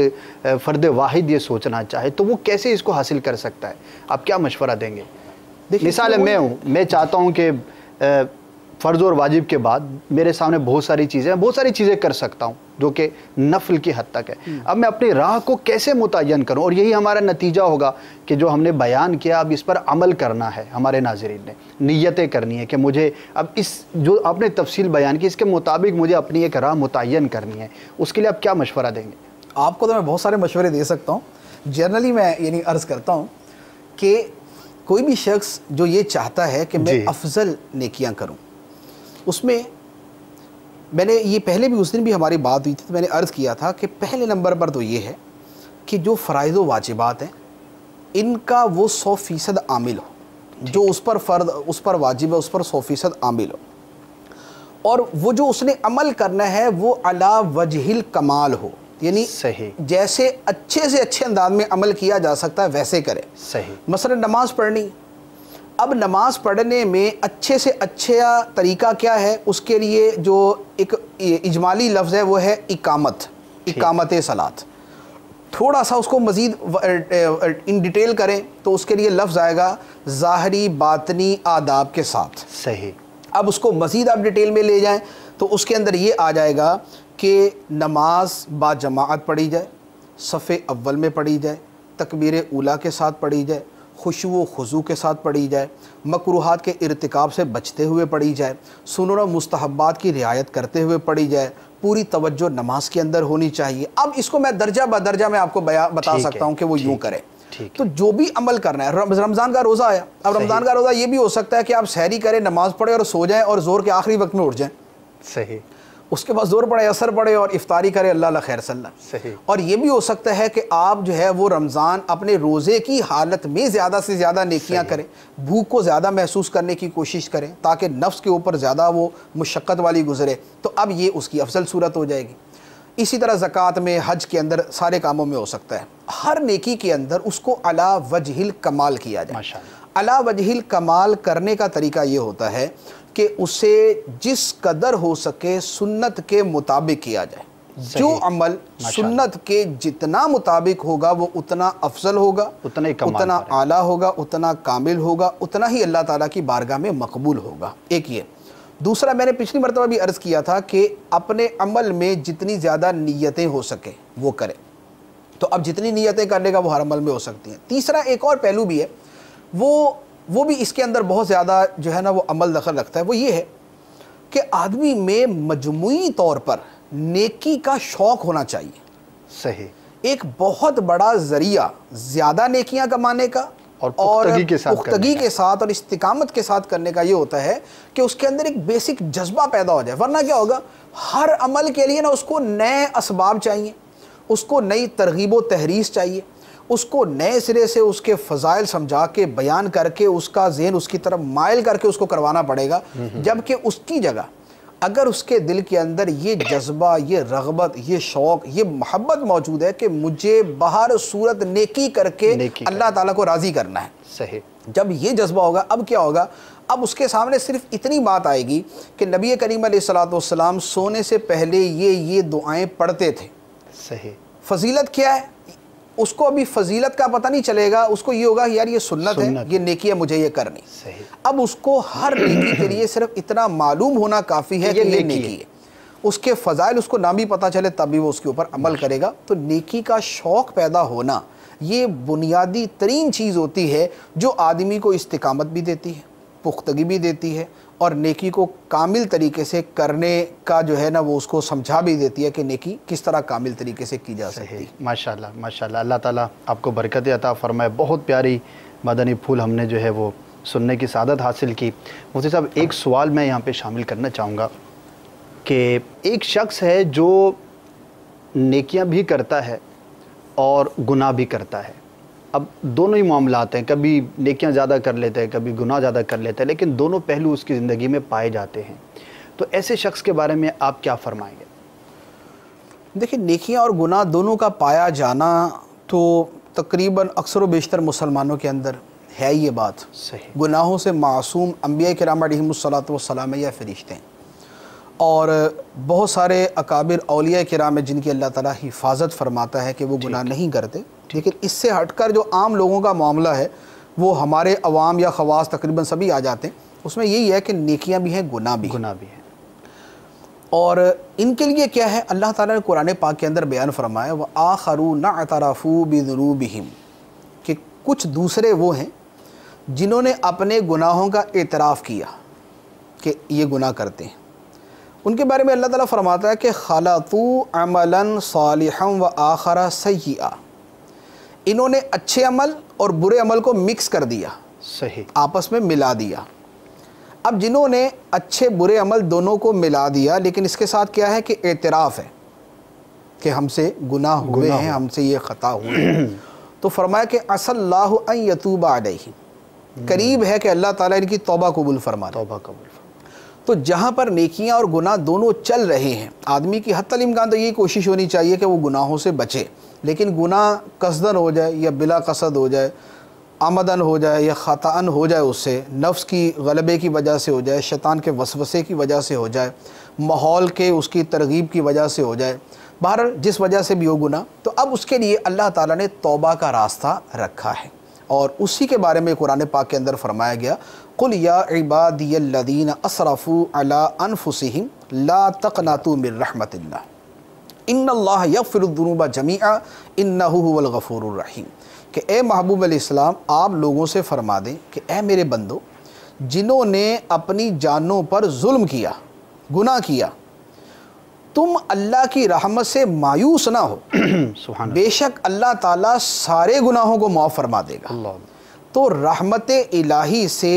فرد واحد یہ سوچنا چاہے تو وہ کیسے اس کو حاصل کر سکتا ہے؟ آپ کیا مشورہ دیں گے؟ مثال میں چاہتا ہوں کہ فرض اور واجب کے بعد میرے سامنے بہت ساری چیزیں کر سکتا ہوں جو کہ نفل کی حد تک ہے. اب میں اپنی راہ کو کیسے متعین کروں؟ اور یہی ہمارا نتیجہ ہوگا کہ جو ہم نے بیان کیا اب اس پر عمل کرنا ہے. ہمارے ناظرین نے نیتیں کرنی ہے کہ مجھے اب اس جو آپ نے تفصیل بیان کی اس کے مطابق مجھے اپنی ایک راہ متعین کرنی ہے. اس کے لیے آپ کیا مشورہ دیں گے؟ آپ کو تو میں بہت سارے مشورے دے سکتا ہوں. جنرلی میں عرض کرتا ہوں کہ کوئی بھی شخص جو یہ چاہتا ہے کہ میں افضل نیکیاں کروں، اس میں نے یہ پہلے بھی اس دن بھی ہماری بات ہوئی تھی تو میں نے عرض کیا تھا کہ پہلے نمبر پر تو یہ ہے کہ جو فرائض و واجبات ہیں ان کا وہ 100% عامل ہو، جو اس پر فرض اس پر واجب ہے اس پر 100% عامل ہو، اور وہ جو اس نے عمل کرنا ہے وہ علی وجہ الکمال ہو، یعنی جیسے اچھے سے اچھے انداز میں عمل کیا جا سکتا ہے ویسے کرے. مثلا نماز پڑھنی، اب نماز پڑھنے میں اچھے سے اچھا طریقہ کیا ہے؟ اس کے لیے جو ایک اجمالی لفظ ہے وہ ہے اقامت صلاۃ. تھوڑا سا اس کو مزید ان ڈیٹیل کریں تو اس کے لیے لفظ آئے گا ظاہری باطنی آداب کے ساتھ. اب اس کو مزید آپ ڈیٹیل میں لے جائیں تو اس کے اندر یہ آ جائے گا کہ نماز با جماعت پڑھی جائے، صف اول میں پڑھی جائے، تکبیر اولیٰ کے ساتھ پڑھی جائے، خشوع و خضوع کے ساتھ پڑھی جائے، مکروہات کے ارتکاب سے بچتے ہوئے پڑھی جائے، سنن و مستحبات کی رعایت کرتے ہوئے پڑھی جائے، پوری توجہ نماز کے اندر ہونی چاہیے. اب اس کو میں درجہ بدرجہ میں آپ کو بتا سکتا ہوں کہ وہ یوں کرے. تو جو بھی عمل کرنا ہے، رمضان کا روزہ آیا، اب رمضان کا روزہ یہ بھی ہو سکتا ہے کہ آپ سحری کریں، نماز پڑھیں اور سو جائیں اور زور کے آخری وقت میں اٹھ جائیں. اس کے بعد زور پڑے، اثر پڑے اور افطاری کرے، اللہ خیر صلی اللہ. اور یہ بھی ہو سکتا ہے کہ آپ جو ہے وہ رمضان اپنے روزے کی حالت میں زیادہ سے زیادہ نیکیاں کریں، بھوک کو زیادہ محسوس کرنے کی کوشش کریں تاکہ نفس کے اوپر زیادہ وہ مشقت والی گزرے، تو اب یہ اس کی افضل صورت ہو جائے گی. اسی طرح زکوٰۃ میں، حج کے اندر، سارے کاموں میں ہو سکتا ہے. ہر نیکی کے اندر اس کو علی وجہ الکمال کیا جائے. علی وجہ الکمال کرنے کا طریقہ یہ ہوتا ہے کہ اسے جس قدر ہو سکے سنت کے مطابق کیا جائے. جو عمل سنت کے جتنا مطابق ہوگا وہ اتنا افضل ہوگا، اتنا اعلیٰ ہوگا، اتنا کامل ہوگا، اتنا ہی اللہ تعالیٰ کی بارگاہ میں مقبول ہوگا. ایک یہ. دوسرا، میں نے پچھلی مرتبہ بھی عرض کیا تھا کہ اپنے عمل میں جتنی زیادہ نیتیں ہو سکے وہ کرے. تو اب جتنی نیتیں کرنے کا وہ ہر عمل میں ہو سکتی ہیں. تیسرا ایک اور پہلو بھی ہے، وہ بھی اس کے اندر بہت زیادہ جو ہے نا وہ عمل دخل رکھتا ہے. وہ یہ ہے کہ آدمی میں مجموعی طور پر نیکی کا شوق ہونا چاہیے. ایک بہت بڑا ذریعہ زیادہ نیکیاں کمانے کا اور پختگی کے ساتھ اور استقامت کے ساتھ کرنے کا یہ ہوتا ہے کہ اس کے اندر ایک بیسک جذبہ پیدا ہو جائے. ورنہ کیا ہوگا, ہر عمل کے لیے نا اس کو نئے اسباب چاہیے, اس کو نئی ترغیب و تحریص چاہیے, اس کو نئے سرے سے اس کے فضائل سمجھا کے بیان کر کے اس کا ذہن اس کی طرف مائل کر کے اس کو کروانا پڑے گا. جبکہ اس کی جگہ اگر اس کے دل کے اندر یہ جذبہ, یہ رغبت, یہ شوق, یہ محبت موجود ہے کہ مجھے بہر صورت نیکی کر کے اللہ تعالیٰ کو راضی کرنا ہے, صحیح, جب یہ جذبہ ہوگا اب کیا ہوگا, اب اس کے سامنے صرف اتنی بات آئے گی کہ نبی کریم علیہ الصلوۃ والسلام سونے سے پہلے یہ دعائیں پڑھتے تھے. صحیح. فضیلت کیا ہے اس کو ابھی فضیلت کا پتہ نہیں چلے گا, اس کو یہ ہوگا یار یہ سنت ہے, یہ نیکی ہے, مجھے یہ کرنی. صحیح. اب اس کو ہر نیکی کے لیے صرف اتنا معلوم ہونا کافی ہے کہ یہ نیکی ہے. اس کے فضائل اس کو نہ بھی پتہ چلے تب بھی وہ اس کے اوپر عمل کرے گا. تو نیکی کا شوق پیدا ہونا یہ بنیادی ترین چیز ہوتی ہے جو آدمی کو استقامت بھی دیتی ہے, پختگی بھی دیتی ہے, اور نیکی کو کامل طریقے سے کرنے کا جو ہے نا وہ اس کو سمجھا بھی دیتی ہے کہ نیکی کس طرح کامل طریقے سے کی جا سکتی ہے. ماشاءاللہ ماشاءاللہ, اللہ تعالیٰ آپ کو برکت عطا فرمائے. بہت پیاری مدنی پھول ہم نے جو ہے وہ سننے کی سعادت حاصل کی. مفتی صاحب ایک سوال میں یہاں پہ شامل کرنا چاہوں گا کہ ایک شخص ہے جو نیکیاں بھی کرتا ہے اور گناہ بھی کرتا ہے. اب دونوں ہی معاملات ہیں, کبھی نیکیاں زیادہ کر لیتے ہیں, کبھی گناہ زیادہ کر لیتے ہیں, لیکن دونوں پہلو اس کی زندگی میں پائے جاتے ہیں. تو ایسے شخص کے بارے میں آپ کیا فرمائیں گے؟ دیکھیں, نیکیاں اور گناہ دونوں کا پایا جانا تو تقریباً اکثر و بیشتر مسلمانوں کے اندر ہے یہ بات. صحیح. گناہوں سے معصوم انبیاء کرام علیہم الصلوۃ والسلام یا فرشتے ہیں, اور بہت سارے اکابر اولیاء کرام ہیں جن کی اللہ تعالیٰ حفاظت فرماتا ہے کہ وہ گناہ نہیں کرتے. لیکن اس سے ہٹ کر جو عام لوگوں کا معاملہ ہے وہ ہمارے عوام یا خواص تقریباً سبھی آ جاتے ہیں. اس میں یہی ہے کہ نیکیاں بھی ہیں, گناہ بھی ہیں. اور ان کے لیے کیا ہے, اللہ تعالیٰ نے قرآن پاک کے اندر بیان فرمایا وَآخَرُونَ اعْتَرَفُوا بِذُنُوبِهِمْ, کہ کچھ دوسرے وہ ہیں جنہوں نے اپنے گناہوں کا اعتراف کیا کہ یہ گناہ کرتے ہیں. ان کے بارے میں اللہ تعالیٰ فرماتا ہے کہ خَلَطُوا عَمَلًا صَالِحًا وَآخَرَ سَيِّئًا, انہوں نے اچھے عمل اور برے عمل کو مکس کر دیا, صحیح, آپس میں ملا دیا. اب جنہوں نے اچھے برے عمل دونوں کو ملا دیا, لیکن اس کے ساتھ کیا ہے کہ اعتراف ہے کہ ہم سے گناہ ہوئے ہیں, ہم سے یہ خطا ہوئے ہیں, تو فرمایا کہ عَسَى اللَّهُ أَن يَتُوبَ عَلَيْهِمْ, قریب ہے کہ اللہ تعالیٰ ان کی توبہ قبول فرما لے. تو جہاں پر نیکیاں اور گناہ دونوں چل رہے ہیں, آدمی کی حتی الامکان تو یہی کوشش ہونی چاہیے کہ وہ گناہوں سے بچے. لیکن گناہ قصدن ہو جائے یا بلا قصد ہو جائے, آمدن ہو جائے یا خطاً ہو جائے, اس سے نفس کی غلبے کی وجہ سے ہو جائے, شیطان کے وسوسے کی وجہ سے ہو جائے, ماحول کے اس کی ترغیب کی وجہ سے ہو جائے, بہرحال جس وجہ سے بھی ہو گناہ, تو اب اس کے لیے اللہ تعالیٰ نے توبہ کا راستہ رکھا ہے. اور اسی کے بارے میں قرآن پاک کے اندر فرمایا گیا قُلْ يَا عِبَادِيَ الَّذِينَ أَسْرَفُوا عَلَىٰ أَنفُسِهِمْ لَا تَقْنَطُوا مِن رَحْمَةِ اللَّهِ إِنَّ اللَّهَ يَغْفِرُ الذُّنُوبَ جَمِيعًا إِنَّهُ هُوَ الْغَفُورُ الرَّحِيمُ, کہ اے محبوب علیہ السلام آپ لوگوں سے فرما دیں کہ اے میرے بندو, جنہوں نے اپنی جانوں پر ظلم کیا, گناہ کیا, تم اللہ کی رحمت سے مایوس نہ ہو, بے شک اللہ تعالیٰ سارے گناہوں کو معاف فرما دے گا. تو رحمت الہی سے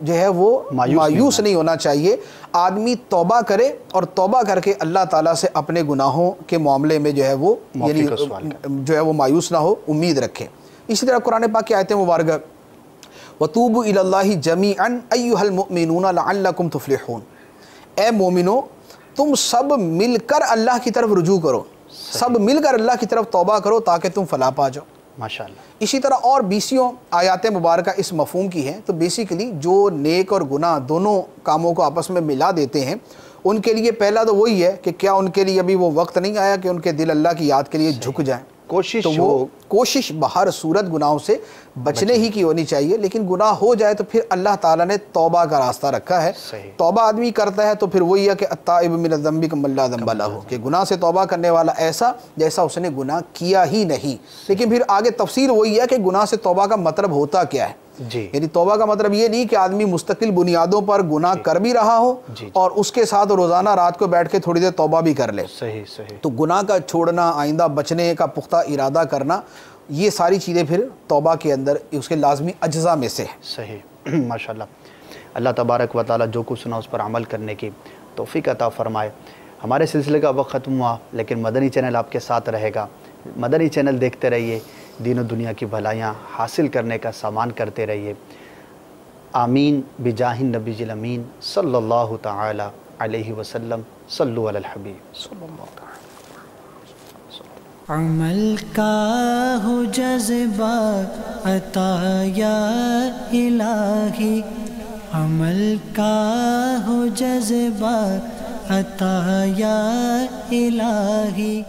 جو ہے وہ مایوس نہیں ہونا چاہیے. آدمی توبہ کرے اور توبہ کر کے اللہ تعالیٰ سے اپنے گناہوں کے معاملے میں جو ہے وہ یعنی جو ہے وہ مایوس نہ ہو, امید رکھے. اسی طرح قرآن پاک کی آیتیں مبارکہ وَتُوبُوا إِلَى اللَّهِ جَمِيعًا أَيُّهَا الْمُؤْمِنُونَ لَعَلَّكُمْ تُفْلِحُونَ, اے مومنو تم سب مل کر اللہ کی طرف رجوع کرو, سب مل کر اللہ کی طرف توبہ کرو تاکہ تم فلاح پا جاؤ. ماشاءاللہ. اسی طرح اور بیسیوں آیات مبارکہ اس مفہوم کی ہیں. تو بیسیکلی جو نیک اور گناہ دونوں کاموں کو آپس میں ملا دیتے ہیں, ان کے لیے پہلا تو وہی ہے کہ کیا ان کے لیے ابھی وہ وقت نہیں آیا کہ ان کے دل اللہ کی یاد کے لیے جھک جائیں. کوشش تو وہ کوشش بہر صورت گناہوں سے بچنے ہی کی ہونی چاہیے. لیکن گناہ ہو جائے تو پھر اللہ تعالیٰ نے توبہ کا راستہ رکھا ہے. توبہ آدمی کرتا ہے تو پھر وہی ہے کہ التائب من الذنب کمن لا ذنب لہ, کہ گناہ سے توبہ کرنے والا ایسا جیسا اس نے گناہ کیا ہی نہیں. لیکن پھر آگے تفصیل وہی ہے کہ گناہ سے توبہ کا مطلب ہوتا کیا ہے. یعنی توبہ کا مطلب یہ نہیں کہ آدمی مستقل بنیادوں پر گناہ کر بھی رہا ہو اور اس کے ساتھ روزانہ رات کو بیٹھ کے تھوڑی دیر توبہ بھی کر لے. صحیح صحیح. تو گناہ کا چھوڑنا, آئندہ بچنے کا پختہ ارادہ کرنا, یہ ساری چیزیں پھر توبہ کے اندر اس کے لازمی اجزاء میں سے ہے۔ صحیح، ماشاءاللہ۔ اللہ تبارک و تعالیٰ جو کچھ سنا اس پر عمل کرنے کی توفیق عطا فرمائے۔ ہمارے سلسلے کا وقت ختم ہوا، لیکن مدنی چینل آپ کے ساتھ رہے گا۔ مدنی چینل دیکھتے رہیے، دین و دنیا کی بھلائیاں حاصل کرنے کا سامان کرتے رہیے۔ آمین بجاہ النبی الامین صلی اللہ تعالی علیہ وسلم۔ صلو علی الحبیب صلی اللہ تعالی۔ عمل کا ہو جذبہ عطا یا الہی، عمل کا ہو جذبہ عطا یا الہی۔